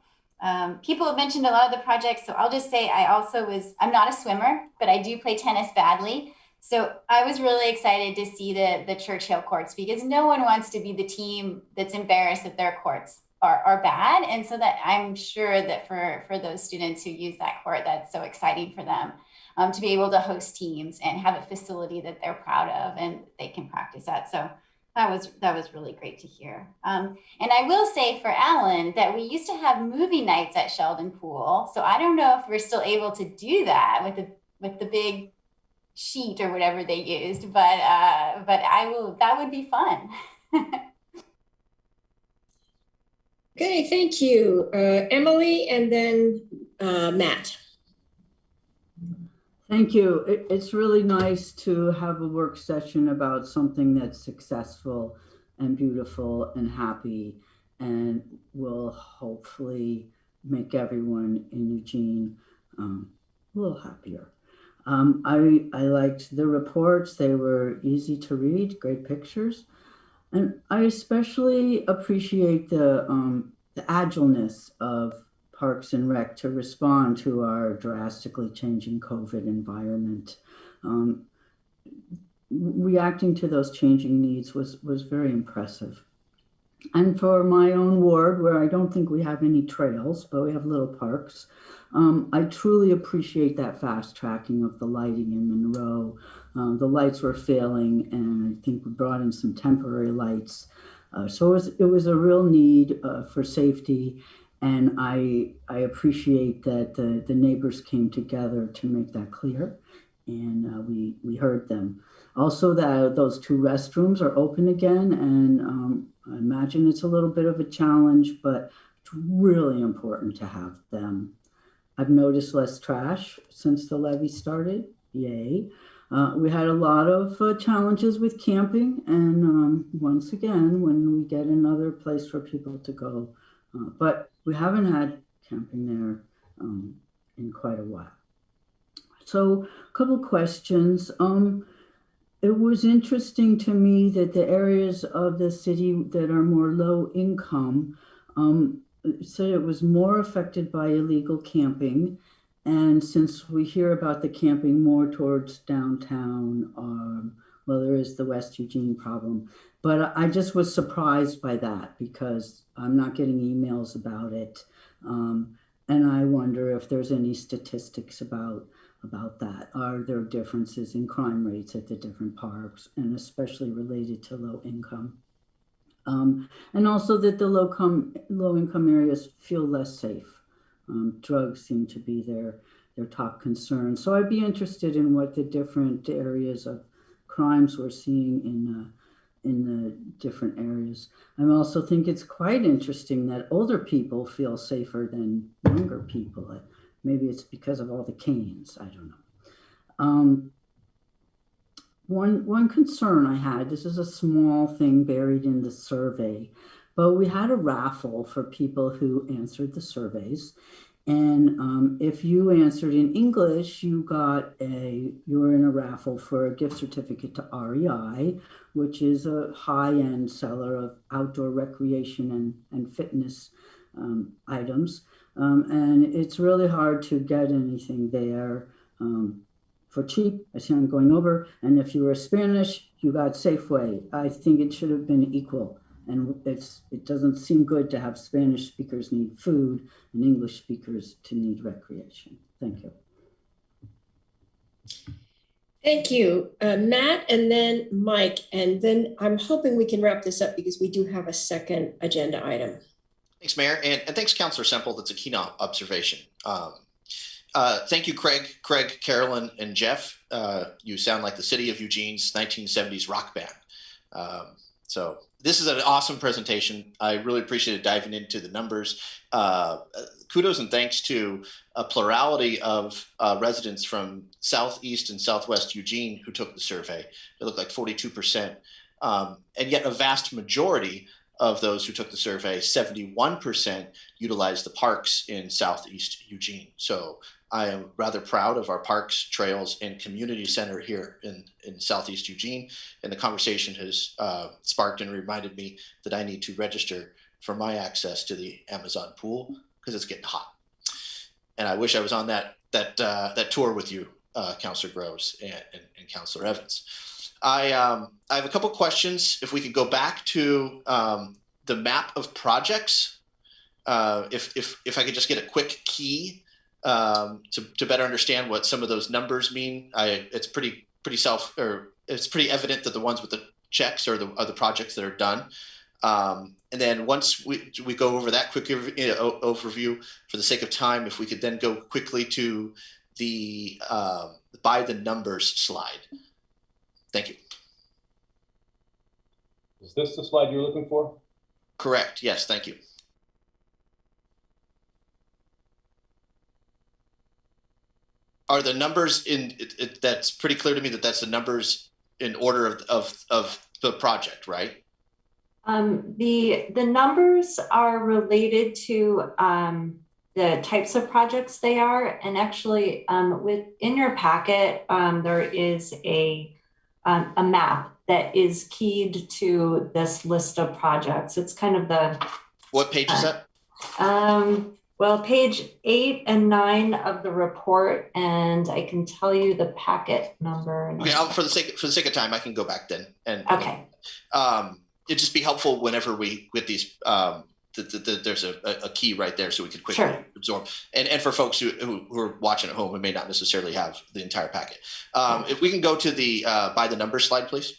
People have mentioned a lot of the projects, so I'll just say I'm not a swimmer, but I do play tennis badly. So I was really excited to see the Churchill courts because no one wants to be the team that's embarrassed that their courts are bad. And so that I'm sure that for those students who use that court, that's so exciting for them to be able to host teams and have a facility that they're proud of and they can practice at. So that was really great to hear. And I will say for Alan that we used to have movie nights at Sheldon Pool. So I don't know if we're still able to do that with the big sheet or whatever they used, but that would be fun. Okay, thank you. Emily and then Matt. Thank you. It's really nice to have a work session about something that's successful and beautiful and happy and will hopefully make everyone in Eugene a little happier. I liked the reports. They were easy to read, great pictures. And I especially appreciate the agileness of Parks and Rec to respond to our drastically changing COVID environment. Reacting to those changing needs was very impressive. And for my own ward, where I don't think we have any trails, but we have little parks, I truly appreciate that fast tracking of the lighting in Monroe. The lights were failing, and I think we brought in some temporary lights. So it was a real need for safety. And I appreciate that the neighbors came together to make that clear, and we heard them. Also, that those two restrooms are open again, and I imagine it's a little bit of a challenge, but it's really important to have them. I've noticed less trash since the levy started. Yay. We had a lot of challenges with camping, and once again, when we get another place for people to go, but we haven't had camping there in quite a while. So a couple questions. It was interesting to me that the areas of the city that are more low income said it was more affected by illegal camping. And since we hear about the camping more towards downtown, well, there is the West Eugene problem. But I just was surprised by that because I'm not getting emails about it. And I wonder if there's any statistics about that. Are there differences in crime rates at the different parks, and especially related to low income? And also that the low income areas feel less safe. Drugs seem to be their top concern. So I'd be interested in what the different areas of crimes we're seeing in the different areas. I also think it's quite interesting that older people feel safer than younger people. Maybe it's because of all the canes, I don't know. One concern I had, this is a small thing buried in the survey, but we had a raffle for people who answered the surveys. And if you answered in English, you were in a raffle for a gift certificate to REI, which is a high-end seller of outdoor recreation and fitness items. And it's really hard to get anything there for cheap. I see I'm going over. And if you were Spanish, you got Safeway. I think it should have been equal. And it doesn't seem good to have Spanish speakers need food and English speakers to need recreation. Thank you. Thank you, Matt, and then Mike. And then I'm hoping we can wrap this up because we do have a second agenda item. Thanks, Mayor, and thanks, Councilor Semple. That's a keen observation. Thank you, Craig, Carolyn, and Jeff. You sound like the city of Eugene's 1970s rock band. So this is an awesome presentation. I really appreciated diving into the numbers. Kudos and thanks to a plurality of residents from Southeast and Southwest Eugene who took the survey. It looked like 42% And yet a vast majority of those who took the survey, 71%, utilized the parks in Southeast Eugene. So I am rather proud of our parks, trails, and community center here in Southeast Eugene. And the conversation has sparked and reminded me that I need to register for my access to the Amazon pool because it's getting hot. And I wish I was on that tour with you, Councilor Groves and Councilor Evans. I have a couple questions. If we could go back to the map of projects, if I could just get a quick key to better understand what some of those numbers mean. It's pretty evident that the ones with the checks are the projects that are done. And then once we go over that quick overview, for the sake of time, if we could then go quickly to the by the numbers slide. Thank you. Is this the slide you're looking for? Correct. Yes. Thank you. Are the numbers in that's pretty clear to me that that's the numbers in order of the project, right? The numbers are related to the types of projects they are, and actually within your packet there is a map that is keyed to this list of projects. It's kind of the what page is that? Well, page 8 and 9 of the report, and I can tell you the packet number. Okay, for the sake of time, I can go back then. And okay, it'd just be helpful whenever we get these. There's a key right there, so we could quickly absorb. And for folks who are watching at home, who may not necessarily have the entire packet, if we can go to the by the numbers slide, please.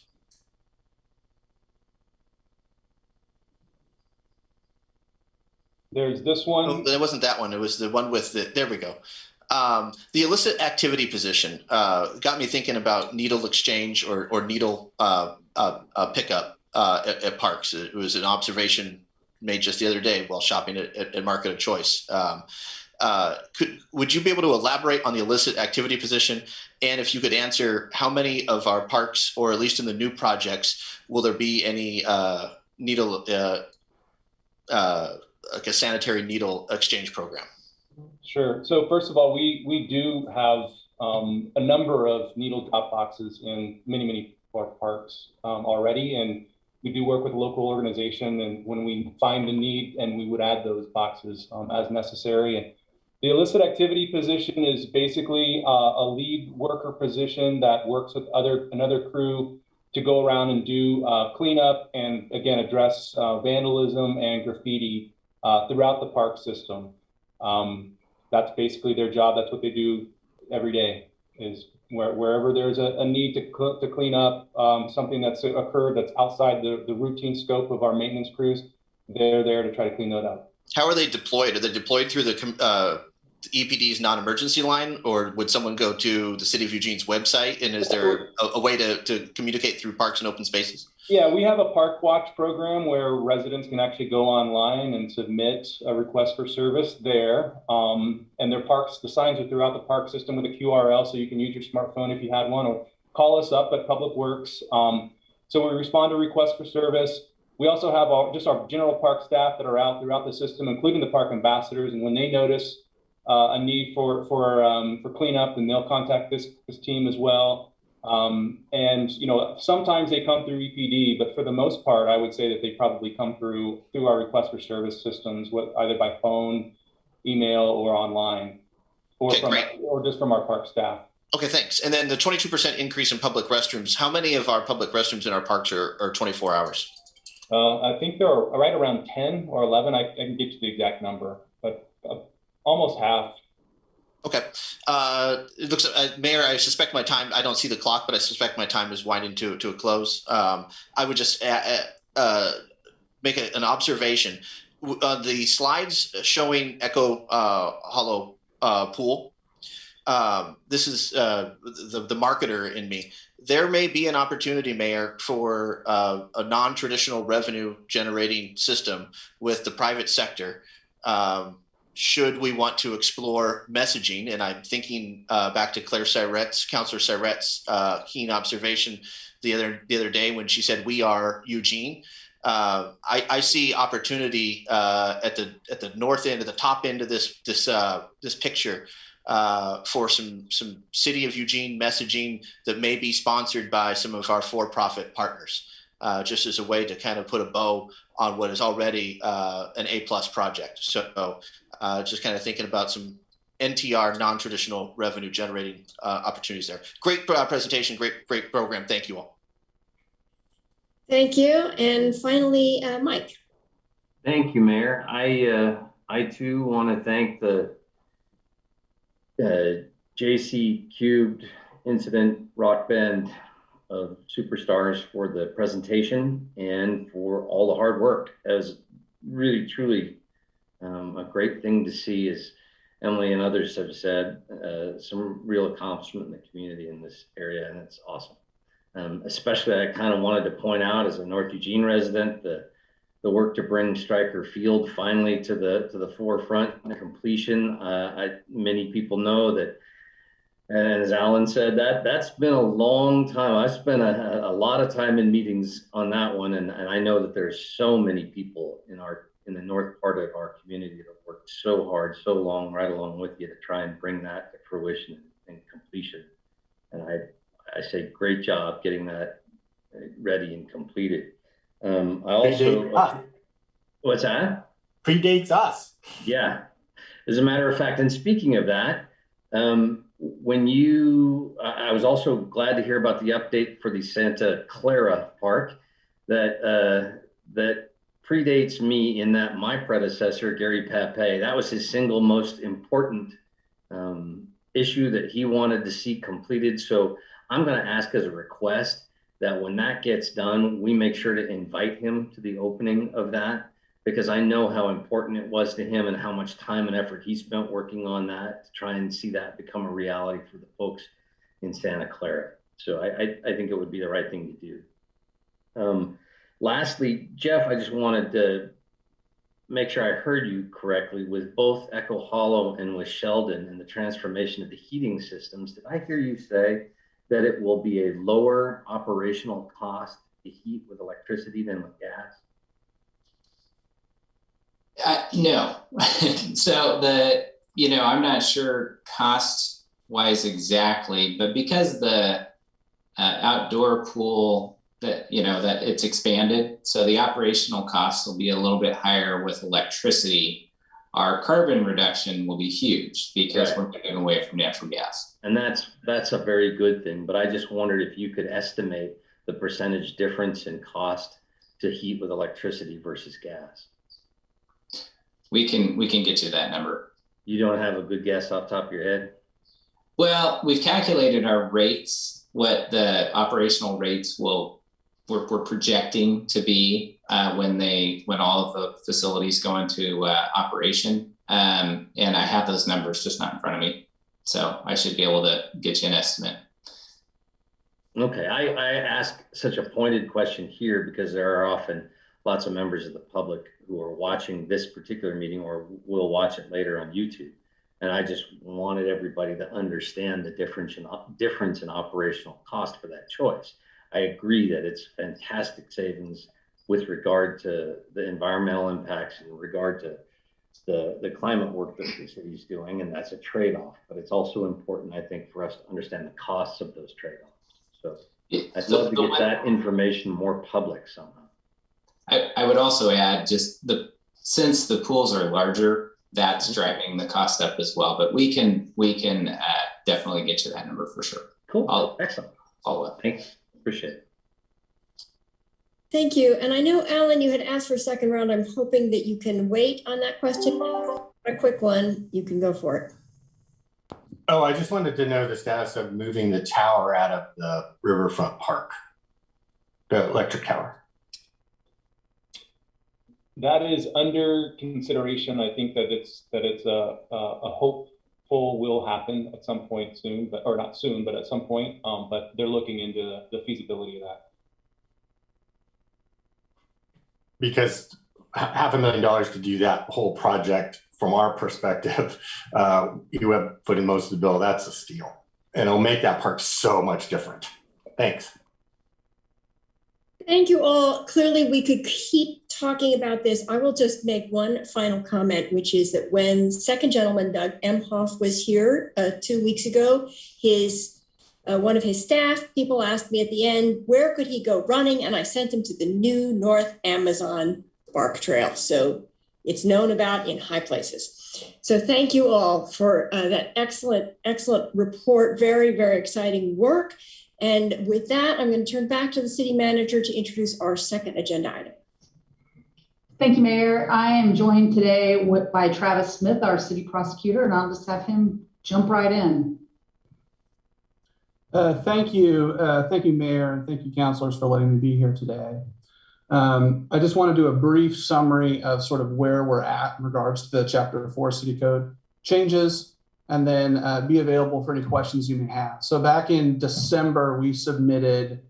There's this one. Oh, it wasn't that one. It was the one with the, there we go. The illicit activity position got me thinking about needle exchange or needle pickup at parks. It was an observation made just the other day while shopping at Market of Choice. Would you be able to elaborate on the illicit activity position? And if you could answer, how many of our parks, or at least in the new projects, will there be any needle like a sanitary needle exchange program? Sure. So first of all, we do have a number of needle drop boxes in many of our parks already, and we do work with a local organization, and when we find a need, and we would add those boxes as necessary. And the illicit activity position is basically a lead worker position that works with another crew to go around and do cleanup and, again, address vandalism and graffiti throughout the park system. That's basically their job. That's what they do every day, is wherever there's a need to clean up something that's occurred that's outside the routine scope of our maintenance crews, they're there to try to clean that up. How are they deployed? Are they deployed through the EPD's non-emergency line, or would someone go to the City of Eugene's website? And is there a way to communicate through parks and open spaces? Yeah, we have a Park Watch program where residents can actually go online and submit a request for service there. And the signs are throughout the park system with a QRL, so you can use your smartphone if you had one, or call us up at Public Works. So we respond to requests for service. We also have our general park staff that are out throughout the system, including the park ambassadors. And when they notice a need for cleanup, and they'll contact this team as well. And sometimes they come through EPD, but for the most part, I would say that they probably come through our request for service systems, either by phone, email, or online, or just from our park staff. Okay, thanks. And then the 22% increase in public restrooms. How many of our public restrooms in our parks are 24 hours? I think they're right around 10 or 11. I can get you the exact number, but almost half. Okay. It looks, Mayor, I suspect my time, I don't see the clock, but I suspect my time is winding to a close. I would just make an observation. The slides showing Echo Hollow Pool, this is the marketer in me. There may be an opportunity, Mayor, for a non-traditional revenue generating system with the private sector. should we want to explore messaging, and I'm thinking back to Councilor Syrette's keen observation the other day when she said, "We are Eugene." I see opportunity at the north end, at the top end of this picture, for some City of Eugene messaging that may be sponsored by some of our for-profit partners, just as a way to kind of put a bow on what is already an A+ project. So just kind of thinking about some NTR, non-traditional revenue generating opportunities there. Great presentation, great program. Thank you all. Thank you. And finally, Mike. Thank you, Mayor. I too want to thank the JC Cubed Incident Rock Band of Superstars for the presentation and for all the hard work. It was really, truly a great thing to see, as Emily and others have said, some real accomplishment in the community in this area, and it's awesome. Especially, I kind of wanted to point out, as a North Eugene resident, the work to bring Stryker Field finally to the forefront and completion. Many people know that, and as Alan said, that's been a long time. I spent a lot of time in meetings on that one, and I know that there's so many people in the north part of our community that have worked so hard, so long, right along with you, to try and bring that to fruition and completion. And I say great job getting that ready and completed. I also, what's that? Predates us. Yeah. As a matter of fact, and speaking of that, I was also glad to hear about the update for the Santa Clara Park that predates me, in that my predecessor, Gary Pape, that was his single most important issue that he wanted to see completed. So I'm going to ask as a request that when that gets done, we make sure to invite him to the opening of that, because I know how important it was to him and how much time and effort he spent working on that to try and see that become a reality for the folks in Santa Clara. So I think it would be the right thing to do. Lastly, Jeff, I just wanted to make sure I heard you correctly with both Echo Hollow and with Sheldon and the transformation of the heating systems. Did I hear you say that it will be a lower operational cost to heat with electricity than with gas? No. So I'm not sure cost wise exactly, but because the outdoor pool that it's expanded, so the operational costs will be a little bit higher with electricity. Our carbon reduction will be huge because we're moving away from natural gas. And that's a very good thing, but I just wondered if you could estimate the percentage difference in cost to heat with electricity versus gas. We can get you that number. You don't have a good guess off the top of your head? Well, we've calculated our rates, what the operational rates we're projecting to be when all of the facilities go into operation. And I have those numbers just not in front of me. So I should be able to get you an estimate. Okay, I ask such a pointed question here because there are often lots of members of the public who are watching this particular meeting or will watch it later on YouTube. And I just wanted everybody to understand the difference in operational cost for that choice. I agree that it's fantastic savings with regard to the environmental impacts, in regard to the climate work that the city's doing, and that's a trade-off. But it's also important, I think, for us to understand the costs of those trade-offs. So I'd love to get that information more public somehow. I would also add, since the pools are larger, that's driving the cost up as well. But we can definitely get you that number for sure. Cool. Excellent. Follow up. Thanks. Appreciate it. Thank you. And I know, Alan, you had asked for a second round. I'm hoping that you can wait on that question. A quick one, you can go for it. Oh, I just wanted to know the status of moving the tower out of the Riverfront Park, the electric tower. That is under consideration. I think that it's a hopeful will happen at some point soon, but not soon, but at some point. But they're looking into the feasibility of that. Because $500,000 to do that whole project from our perspective. You have put in most of the bill. That's a steal. And it'll make that park so much different. Thanks. Thank you all. Clearly, we could keep talking about this. I will just make one final comment, which is that when second gentleman Doug Emhoff was here 2 weeks ago, one of his staff people asked me at the end, where could he go running? And I sent him to the new North Amazon Bark Trail. So it's known about in high places. So thank you all for that excellent report. Very, very exciting work. And with that, I'm going to turn back to the city manager to introduce our second agenda item. Thank you, Mayor. I am joined today by Travis Smith, our city prosecutor, and I'll just have him jump right in. Thank you, Mayor, and thank you, councilors, for letting me be here today. I just want to do a brief summary of sort of where we're at in regards to the Chapter 4 City Code changes, and then be available for any questions you may have. So back in December, we submitted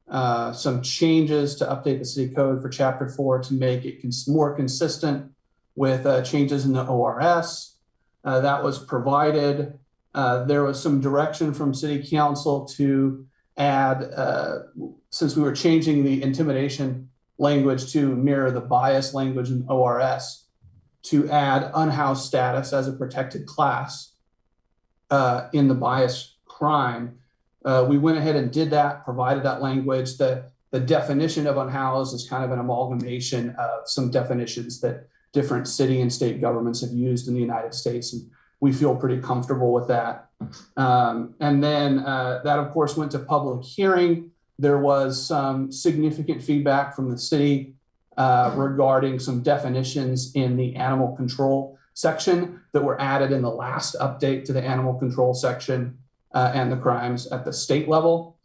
some changes to update the city code for Chapter 4 to make it more consistent with changes in the ORS. That was provided. There was some direction from City Council to add, since we were changing the intimidation language to mirror the bias language in ORS, to add unhoused status as a protected class in the bias crime. We went ahead and did that, provided that language. The definition of unhoused is kind of an amalgamation of some definitions that different city and state governments have used in the United States. And we feel pretty comfortable with that. And then that, of course, went to public hearing. There was some significant feedback from the city regarding some definitions in the animal control section that were added in the last update to the animal control section and the crimes at the state level.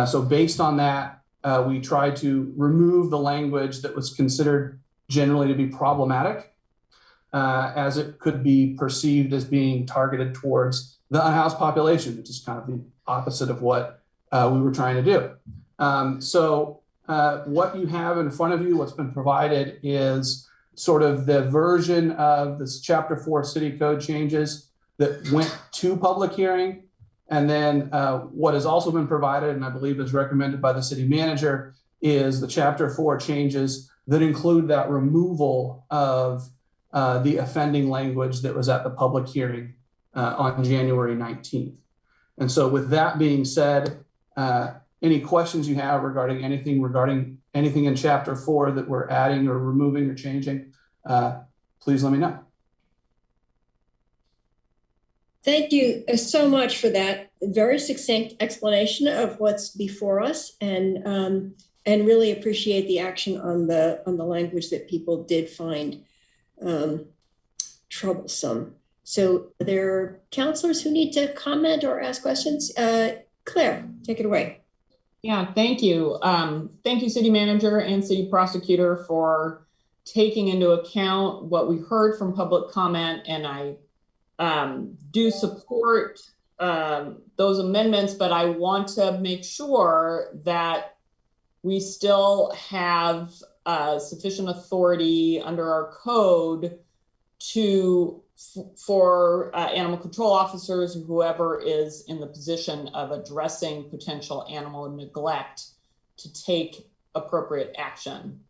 So based on that, we tried to remove the language that was considered generally to be problematic, as it could be perceived as being targeted towards the unhoused population, which is kind of the opposite of what we were trying to do. So what you have in front of you, what's been provided, is sort of the version of this Chapter 4 City Code changes that went to public hearing. And then what has also been provided, and I believe is recommended by the city manager, is the Chapter 4 changes that include that removal of the offending language that was at the public hearing on January 19th. And so with that being said, any questions you have regarding anything in Chapter 4 that we're adding or removing or changing, please let me know. Thank you so much for that very succinct explanation of what's before us, and really appreciate the action on the language that people did find troublesome. So there are counselors who need to comment or ask questions. Claire, take it away. Yeah, thank you. Thank you, city manager and city prosecutor, for taking into account what we heard from public comment. And I do support those amendments, but I want to make sure that we still have sufficient authority under our code for animal control officers, whoever is in the position of addressing potential animal neglect, to take appropriate action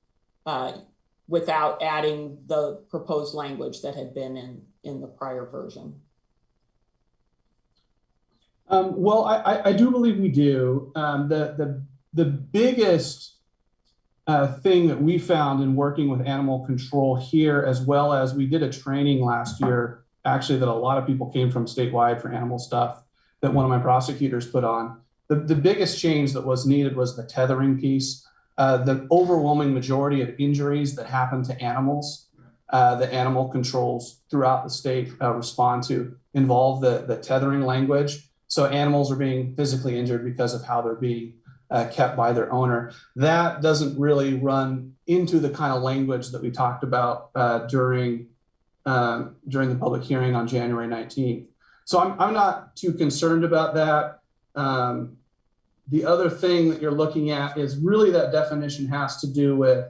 without adding the proposed language that had been in the prior version. Well, I do believe we do. The biggest thing that we found in working with animal control here, as well as we did a training last year, actually, that a lot of people came from statewide for animal stuff that one of my prosecutors put on. The biggest change that was needed was the tethering piece. The overwhelming majority of injuries that happen to animals, the animal controls throughout the state respond to, involve the tethering language. So animals are being physically injured because of how they're being kept by their owner. That doesn't really run into the kind of language that we talked about during the public hearing on January 19th. So I'm not too concerned about that. The other thing that you're looking at is really that definition has to do with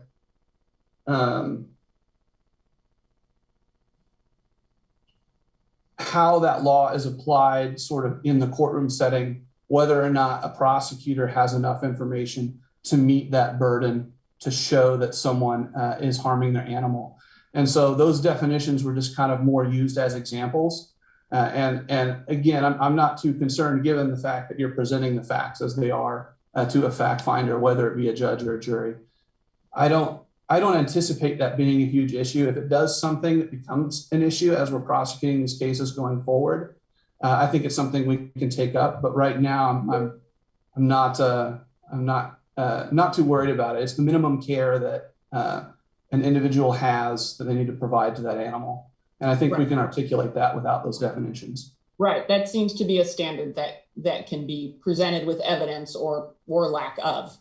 how that law is applied sort of in the courtroom setting, whether or not a prosecutor has enough information to meet that burden to show that someone is harming their animal. And so those definitions were just kind of more used as examples. And again, I'm not too concerned given the fact that you're presenting the facts as they are to a fact finder, whether it be a judge or a jury. I don't anticipate that being a huge issue. If it does something that becomes an issue as we're prosecuting these cases going forward, I think it's something we can take up. But right now, I'm not too worried about it. It's the minimum care that an individual has that they need to provide to that animal, and I think we can articulate that without those definitions. Right. That seems to be a standard that can be presented with evidence or lack of.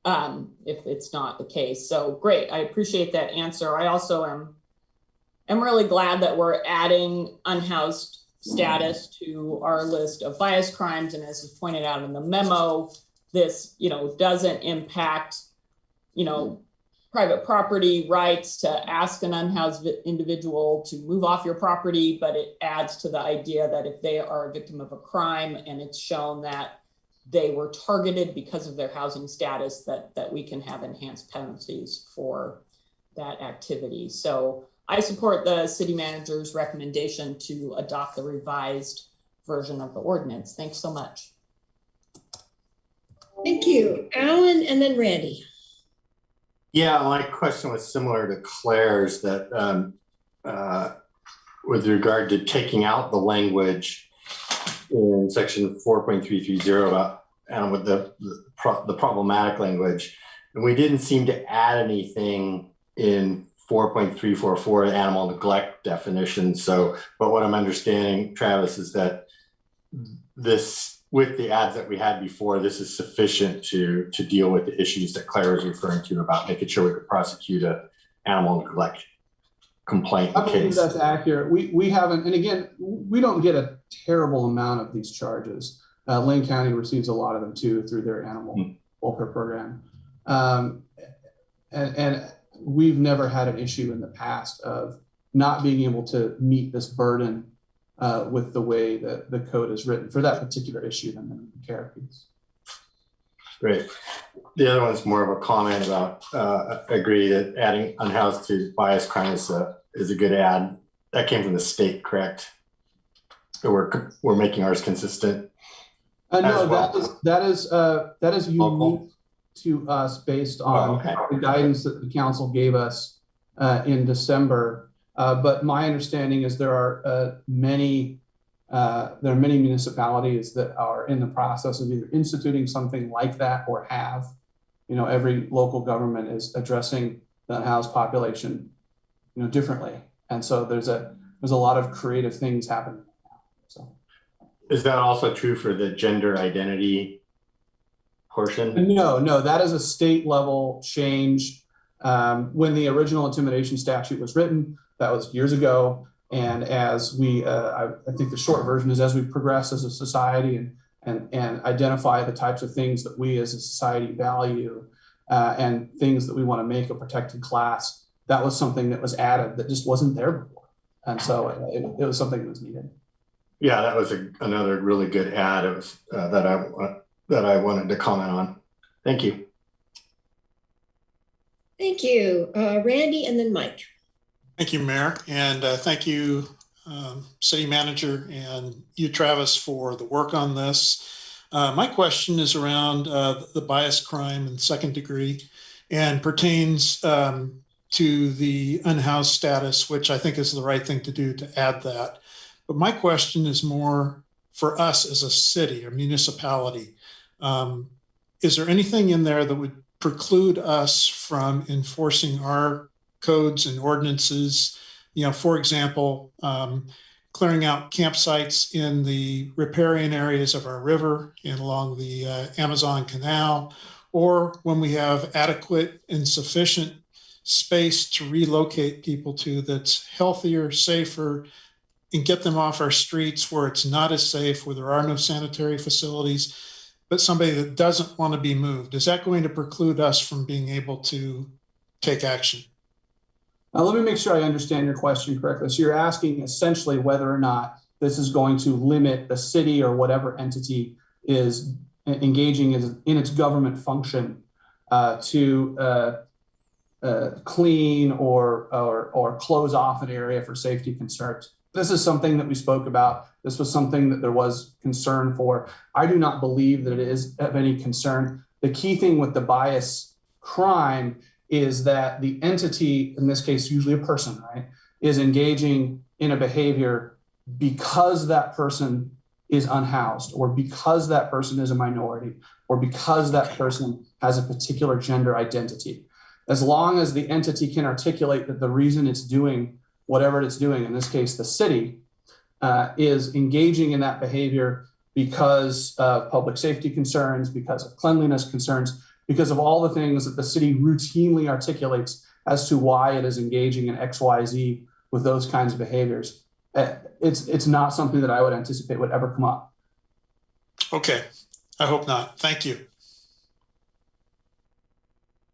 If it's not the case. So great. I appreciate that answer. I also am really glad that we're adding unhoused status to our list of bias crimes. And as is pointed out in the memo, this, doesn't impact, private property rights to ask an unhoused individual to move off your property, but it adds to the idea that if they are a victim of a crime and it's shown that they were targeted because of their housing status, that we can have enhanced penalties for that activity. So I support the city manager's recommendation to adopt the revised version of the ordinance. Thanks so much. Thank you, Alan, and then Randy. Yeah, my question was similar to Claire's, that with regard to taking out the language in section 4.330 about with the problematic language, and we didn't seem to add anything in 4.344 animal neglect definition. So, but what I'm understanding, Travis, is that this, with the ads that we had before, this is sufficient to deal with the issues that Clara is referring to about making sure we could prosecute a animal neglect complaint I believe case. that's accurate. We haven't, and again, we don't get a terrible amount of these charges. Lane County receives a lot of them too through their animal welfare program. And we've never had an issue in the past of not being able to meet this burden with the way that the code is written for that particular issue, the minimum care piece. Great. The other one's more of a comment about, I agree that adding unhoused to bias crime is a good add. That came from the state, correct? We're making ours consistent. No, well. that is unique local to us based on the guidance that the council gave us in December. But my understanding is there are many municipalities that are in the process of either instituting something like that or have. Every local government is addressing the unhoused population, differently, and so there's a lot of creative things happening now. So, is that also true for the gender identity portion? No, that is a state level change. When the original intimidation statute was written, that was years ago. And as we, I think the short version is, as we progress as a society and identify the types of things that we as a society value and things that we want to make a protected class, that was something that was added that just wasn't there before. And so it was something that was needed. Yeah, that was another really good add. It was that I wanted to comment on. Thank you. Thank you, Randy, and then Mike. Thank you, Mayor, and thank you, City Manager, and you, Travis, for the work on this. My question is around the bias crime and second degree, and pertains to the unhoused status, which I think is the right thing to do to add that. But my question is more for us as a city or municipality. Is there anything in there that would preclude us from enforcing our codes and ordinances? For example, clearing out campsites in the riparian areas of our river and along the Amazon Canal, or when we have adequate and sufficient space to relocate people to that's healthier, safer, and get them off our streets where it's not as safe, where there are no sanitary facilities, but somebody that doesn't want to be moved. Is that going to preclude us from being able to take action? Let me make sure I understand your question correctly. So you're asking essentially whether or not this is going to limit the city or whatever entity is engaging in its government function to clean or close off an area for safety concerns. This is something that we spoke about. This was something that there was concern for. I do not believe that it is of any concern. The key thing with the bias crime is that the entity, in this case, usually a person, right, is engaging in a behavior because that person is unhoused, or because that person is a minority, or because that person has a particular gender identity. As long as the entity can articulate that the reason it's doing whatever it's doing, in this case, the city, is engaging in that behavior because of public safety concerns, because of cleanliness concerns, because of all the things that the city routinely articulates as to why it is engaging in X, Y, Z with those kinds of behaviors. It's not something that I would anticipate would ever come up. Okay, I hope not. Thank you.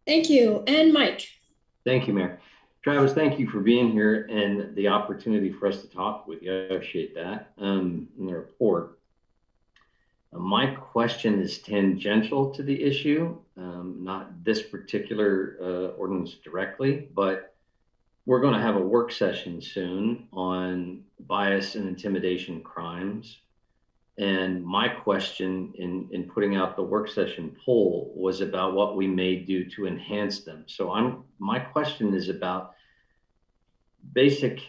Thank you. And Mike. Thank you, Mayor. Travis, thank you for being here and the opportunity for us to talk with you. I appreciate that in the report. My question is tangential to the issue, not this particular ordinance directly, but we're going to have a work session soon on bias and intimidation crimes. And my question in putting out the work session poll was about what we may do to enhance them. So my question is about basic,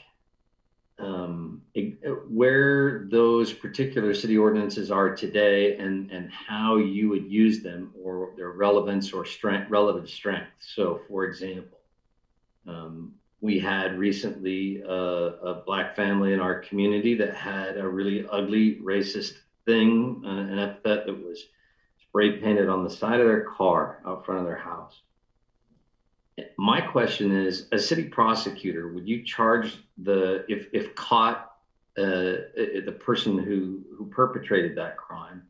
where those particular city ordinances are today and how you would use them, or their relevance or relative strength. So for example, we had recently a Black family in our community that had a really ugly racist thing, an epithet that was spray painted on the side of their car out front of their house. My question is, as city prosecutor, would you charge if caught, the person who perpetrated that crime?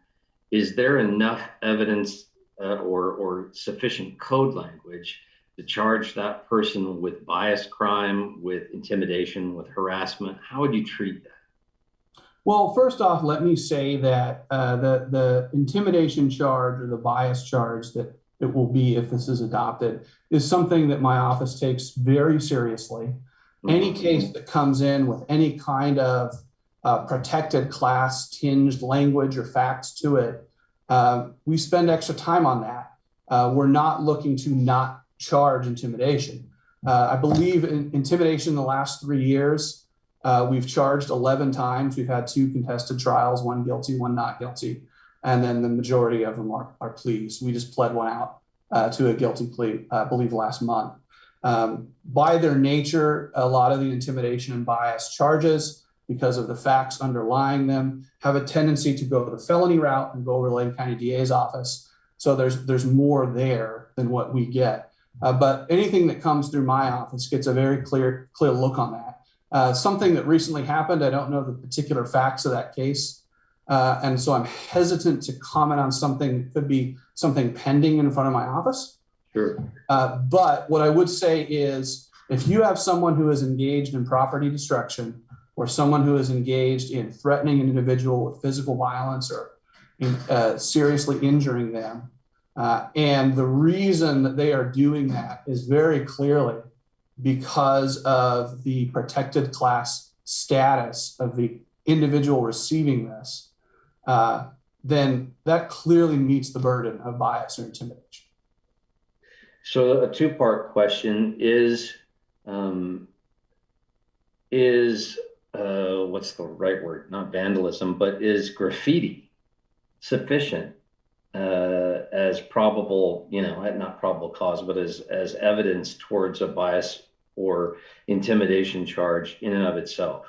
Is there enough evidence or sufficient code language to charge that person with bias crime, with intimidation, with harassment? How would you treat that? Well, first off, let me say that the intimidation charge or the bias charge that it will be if this is adopted is something that my office takes very seriously. Mm-hmm. Any case that comes in with any kind of protected class tinged language or facts to it, we spend extra time on that. We're not looking to not charge intimidation. I believe in intimidation in the last 3 years, we've charged 11 times. We've had 2 contested trials, 1 guilty, 1 not guilty. And then the majority of them are pleas. We just pled one out to a guilty plea, I believe last month. By their nature, a lot of the intimidation and bias charges, because of the facts underlying them, have a tendency to go the felony route and go over to Lake County DA's office. So there's more there than what we get. But anything that comes through my office gets a very clear look on that. Something that recently happened, I don't know the particular facts of that case. And so I'm hesitant to comment on something that could be something pending in front of my office. Sure. But what I would say is, if you have someone who is engaged in property destruction, or someone who is engaged in threatening an individual with physical violence or seriously injuring them, and the reason that they are doing that is very clearly because of the protected class status of the individual receiving this, then that clearly meets the burden of bias or intimidation. So a 2-part question is what's the right word? Not vandalism, but is graffiti sufficient as probable, not probable cause, but as evidence towards a bias or intimidation charge in and of itself?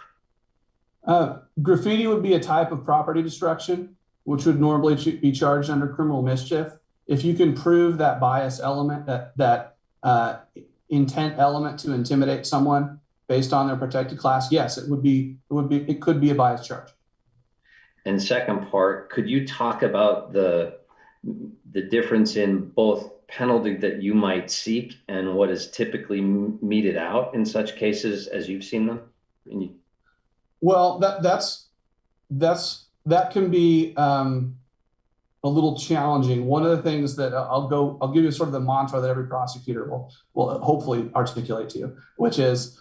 Graffiti would be a type of property destruction, which would normally be charged under criminal mischief. If you can prove that bias element, that intent element to intimidate someone based on their protected class, yes, it could be a bias charge. And second part, could you talk about the the difference in both penalty that you might seek and what is typically meted out in such cases as you've seen them? Well, that can be a little challenging. One of the things that I'll give you sort of the mantra that every prosecutor will hopefully articulate to you, which is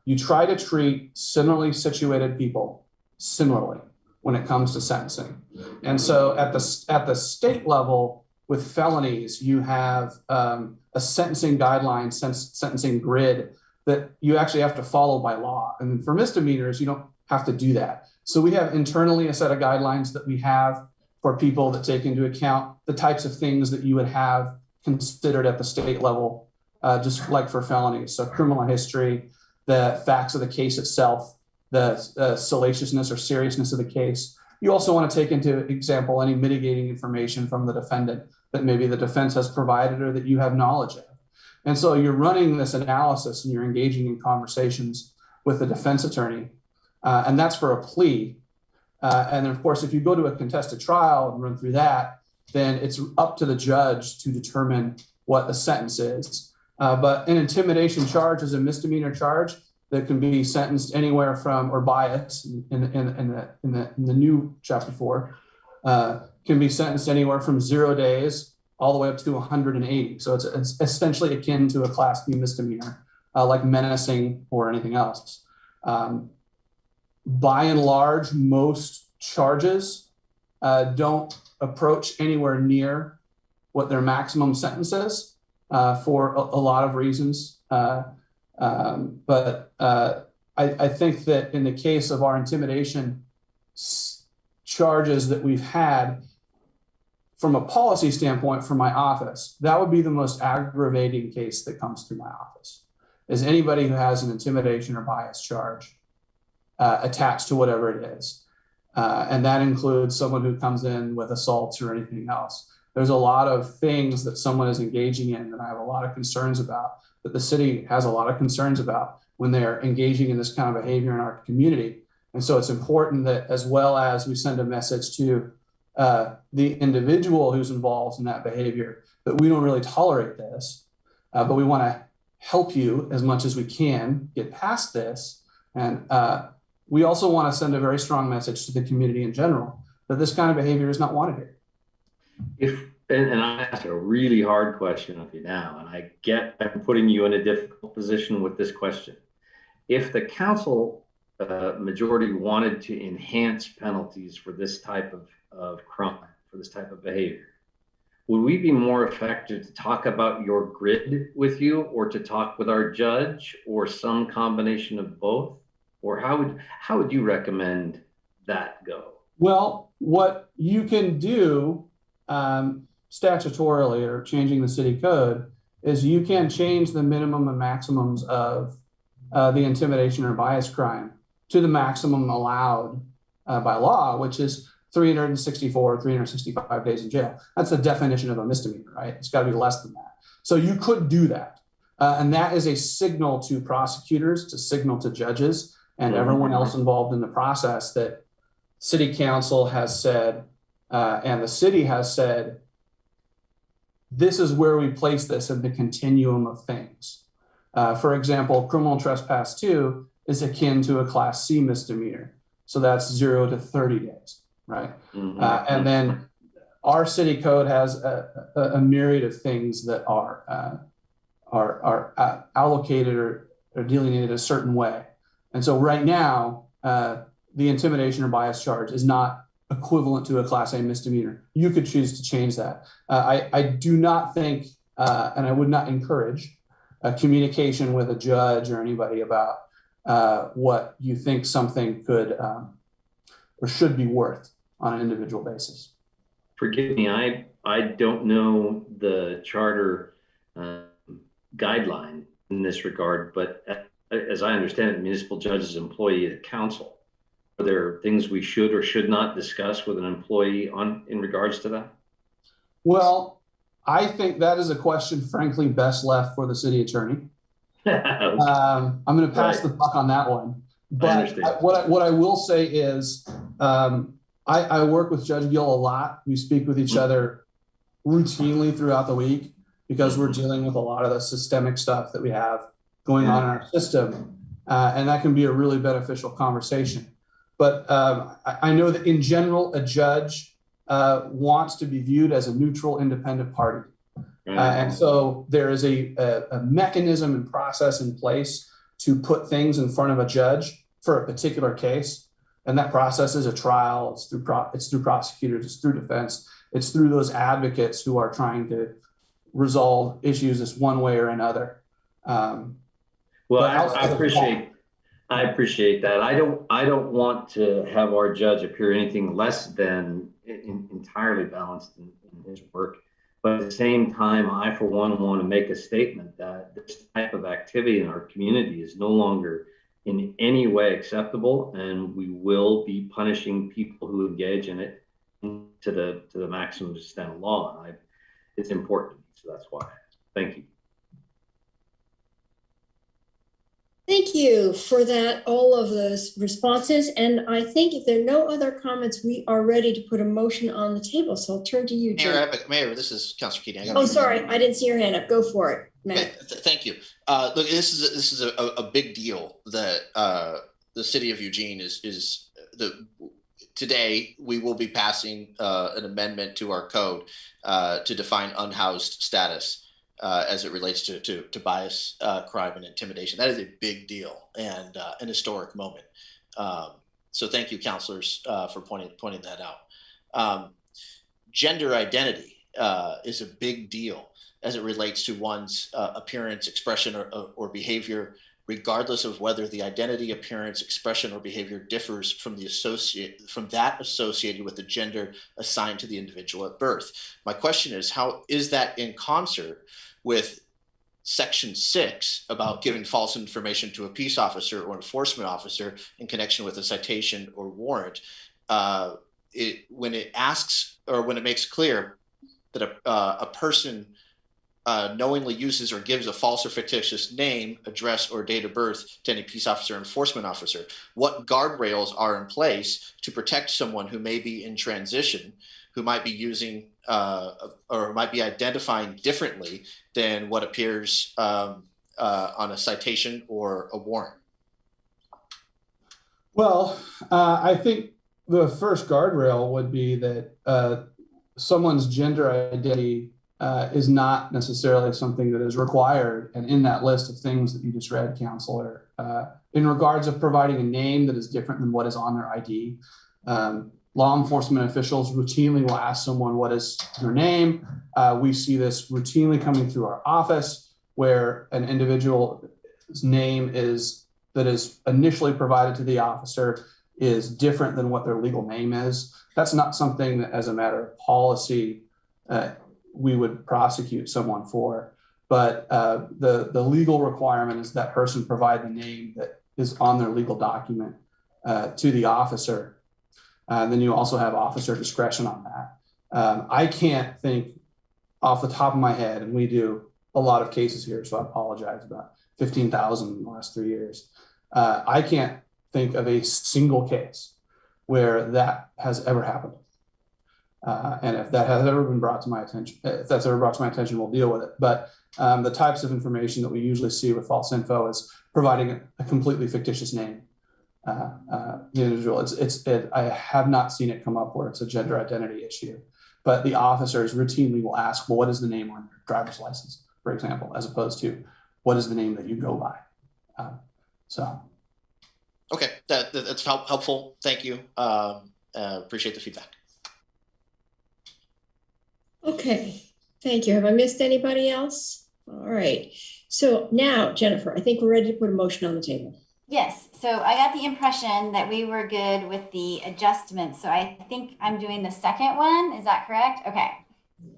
you try to treat similarly situated people similarly when it comes to sentencing. And so at the state level with felonies, you have a sentencing guideline, sentencing grid that you actually have to follow by law. And for misdemeanors, you don't have to do that. So we have internally a set of guidelines that we have for people that take into account the types of things that you would have considered at the state level, just like for felonies. So criminal history, the facts of the case itself, the salaciousness or seriousness of the case. You also want to take into example any mitigating information from the defendant that maybe the defense has provided or that you have knowledge of. And so you're running this analysis and you're engaging in conversations with the defense attorney, and that's for a plea. And then of course, if you go to a contested trial and run through that, then it's up to the judge to determine what the sentence is. But an intimidation charge is a misdemeanor charge that can be sentenced anywhere from, or bias in the new chapter 4, can be sentenced anywhere from 0 days all the way up to 180. So it's essentially akin to a Class B misdemeanor, like menacing or anything else. By and large, most charges don't approach anywhere near what their maximum sentence is for a lot of reasons. But I think that in the case of our intimidation charges that we've had, from a policy standpoint for my office, that would be the most aggravating case that comes through my office, is anybody who has an intimidation or bias charge attached to whatever it is. And that includes someone who comes in with assaults or anything else. There's a lot of things that someone is engaging in that I have a lot of concerns about, that the city has a lot of concerns about when they're engaging in this kind of behavior in our community. And so it's important that, as well as we send a message to the individual who's involved in that behavior, that we don't really tolerate this, but we want to help you as much as we can get past this. And we also want to send a very strong message to the community in general that this kind of behavior is not wanted here. And I ask a really hard question of you now, and I'm putting you in a difficult position with this question. If the council majority wanted to enhance penalties for this type of crime, for this type of behavior, would we be more effective to talk about your grid with you, or to talk with our judge, or some combination of both? Or how would you recommend that go? Well, what you can do statutorily, or changing the city code, is you can change the minimum and maximums of the intimidation or bias crime to the maximum allowed by law, which is 365 days in jail. That's the definition of a misdemeanor, right? It's got to be less than that. So you could do that. And that is a signal to prosecutors, to signal to judges, and everyone else involved in the process that city council has said, and the city has said, this is where we place this in the continuum of things. For example, criminal trespass 2 is akin to a Class C misdemeanor. So that's 0 to 30 days, right? And then our city code has a myriad of things that are allocated or delineated a certain way. And so right now, the intimidation or bias charge is not equivalent to a Class A misdemeanor. You could choose to change that. I do not think, and I would not encourage, communication with a judge or anybody about what you think something could or should be worth on an individual basis. Forgive me, I don't know the charter guideline in this regard, but as I understand it, municipal judge is employee of the council. Are there things we should or should not discuss with an employee in regards to that? Well, I think that is a question, frankly, best left for the city attorney. I'm going to pass the buck on that one. But what I will say is, I work with Judge Gill a lot. We speak with each other routinely throughout the week because we're dealing with a lot of the systemic stuff that we have going on in our system. And that can be a really beneficial conversation. But I know that in general, a judge wants to be viewed as a neutral, independent party. And so there is a mechanism and process in place to put things in front of a judge for a particular case. And that process is a trial. It's through prosecutors, it's through defense, it's through those advocates who are trying to resolve issues this one way or another. Well, I appreciate that. I don't want to have our judge appear anything less than entirely balanced in his work. But at the same time, I, for one, want to make a statement that this type of activity in our community is no longer in any way acceptable, and we will be punishing people who engage in it to the maximum extent of law. It's important, so that's why. Thank you. Thank you for that, all of those responses. And I think if there are no other comments, we are ready to put a motion on the table. So I'll turn to you, Jim. Mayor, this is Councilor Keating. Oh, sorry, I didn't see your hand up. Go for it, Matt. Thank you. Look, this is a big deal that the city of Eugene today we will be passing an amendment to our code to define unhoused status. As it relates to bias, crime, and intimidation. That is a big deal and an historic moment. So thank you, councilors, for pointing that out. Gender identity is a big deal as it relates to one's appearance, expression, or behavior, regardless of whether the identity, appearance, expression, or behavior differs from that associated with the gender assigned to the individual at birth. My question is, how is that in concert with Section 6 about giving false information to a peace officer or enforcement officer in connection with a citation or warrant? When it asks, or when it makes clear that a person knowingly uses or gives a false or fictitious name, address, or date of birth to any peace officer or enforcement officer, what guardrails are in place to protect someone who may be in transition, who might be using or might be identifying differently than what appears on a citation or a warrant? Well, I think the first guardrail would be that someone's gender identity is not necessarily something that is required. And in that list of things that you just read, Counselor, in regards of providing a name that is different than what is on their ID, law enforcement officials routinely will ask someone, what is your name? We see this routinely coming through our office where an individual's name that is initially provided to the officer is different than what their legal name is. That's not something that, as a matter of policy, we would prosecute someone for. But the legal requirement is that person provide the name that is on their legal document to the officer. Then you also have officer discretion on that. I can't think off the top of my head, and we do a lot of cases here, so I apologize, about 15,000 in the last 3 years. I can't think of a single case where that has ever happened. And if that has ever been brought to my attention, we'll deal with it. But the types of information that we usually see with false info is providing a completely fictitious name. The individual, I have not seen it come up where it's a gender identity issue, but the officers routinely will ask, well, what is the name on your driver's license, for example, as opposed to what is the name that you go by? Okay, that's helpful. Thank you. Appreciate the feedback. Okay, thank you. Have I missed anybody else? All right. So now, Jennifer, I think we're ready to put a motion on the table. Yes, so I got the impression that we were good with the adjustments. So I think I'm doing the second one. Is that correct? Okay.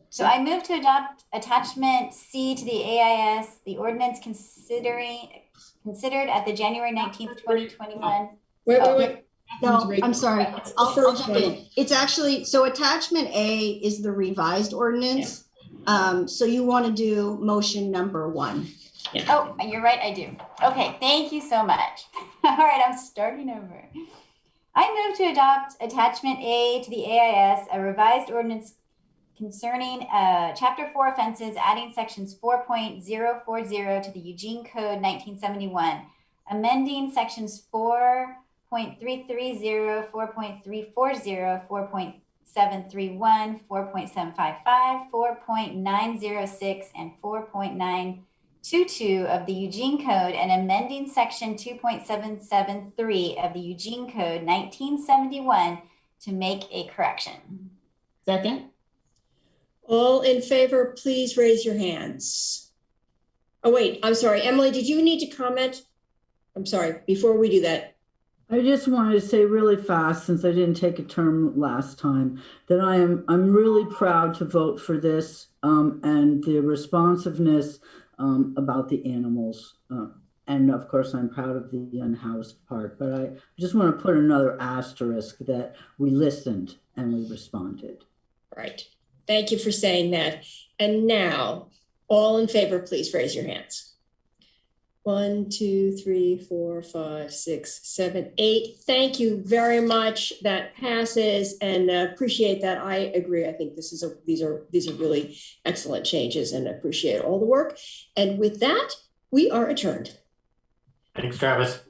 So I move to adopt attachment C to the AIS, the ordinance considered at the January 19th, 2021. Wait. No, I'm sorry. I'll jump in. It's actually, so attachment A is the revised ordinance. Yeah. So you want to do motion number 1. Yeah. Oh, you're right, I do. Okay, thank you so much. All right, I'm starting over. I move to adopt attachment A to the AIS, a revised ordinance concerning Chapter 4 offenses, adding sections 4.040 to the Eugene Code 1971, amending sections 4.330, 4.340, 4.731, 4.755, 4.906, and 4.922 of the Eugene Code, and amending section 2.773 of the Eugene Code 1971 to make a correction. Second. All in favor, please raise your hands. Oh, wait, I'm sorry. Emily, did you need to comment? I'm sorry, before we do that. I just wanted to say really fast, since I didn't take a term last time, that I'm really proud to vote for this and the responsiveness about the animals. And of course, I'm proud of the unhoused part, but I just want to put another asterisk that we listened and we responded. Right. Thank you for saying that. And now, all in favor, please raise your hands. 1, 2, 3, 4, 5, 6, 7, 8. Thank you very much. That passes, and appreciate that. I agree. I think these are really excellent changes, and appreciate all the work. And with that, we are adjourned. Thanks, Travis.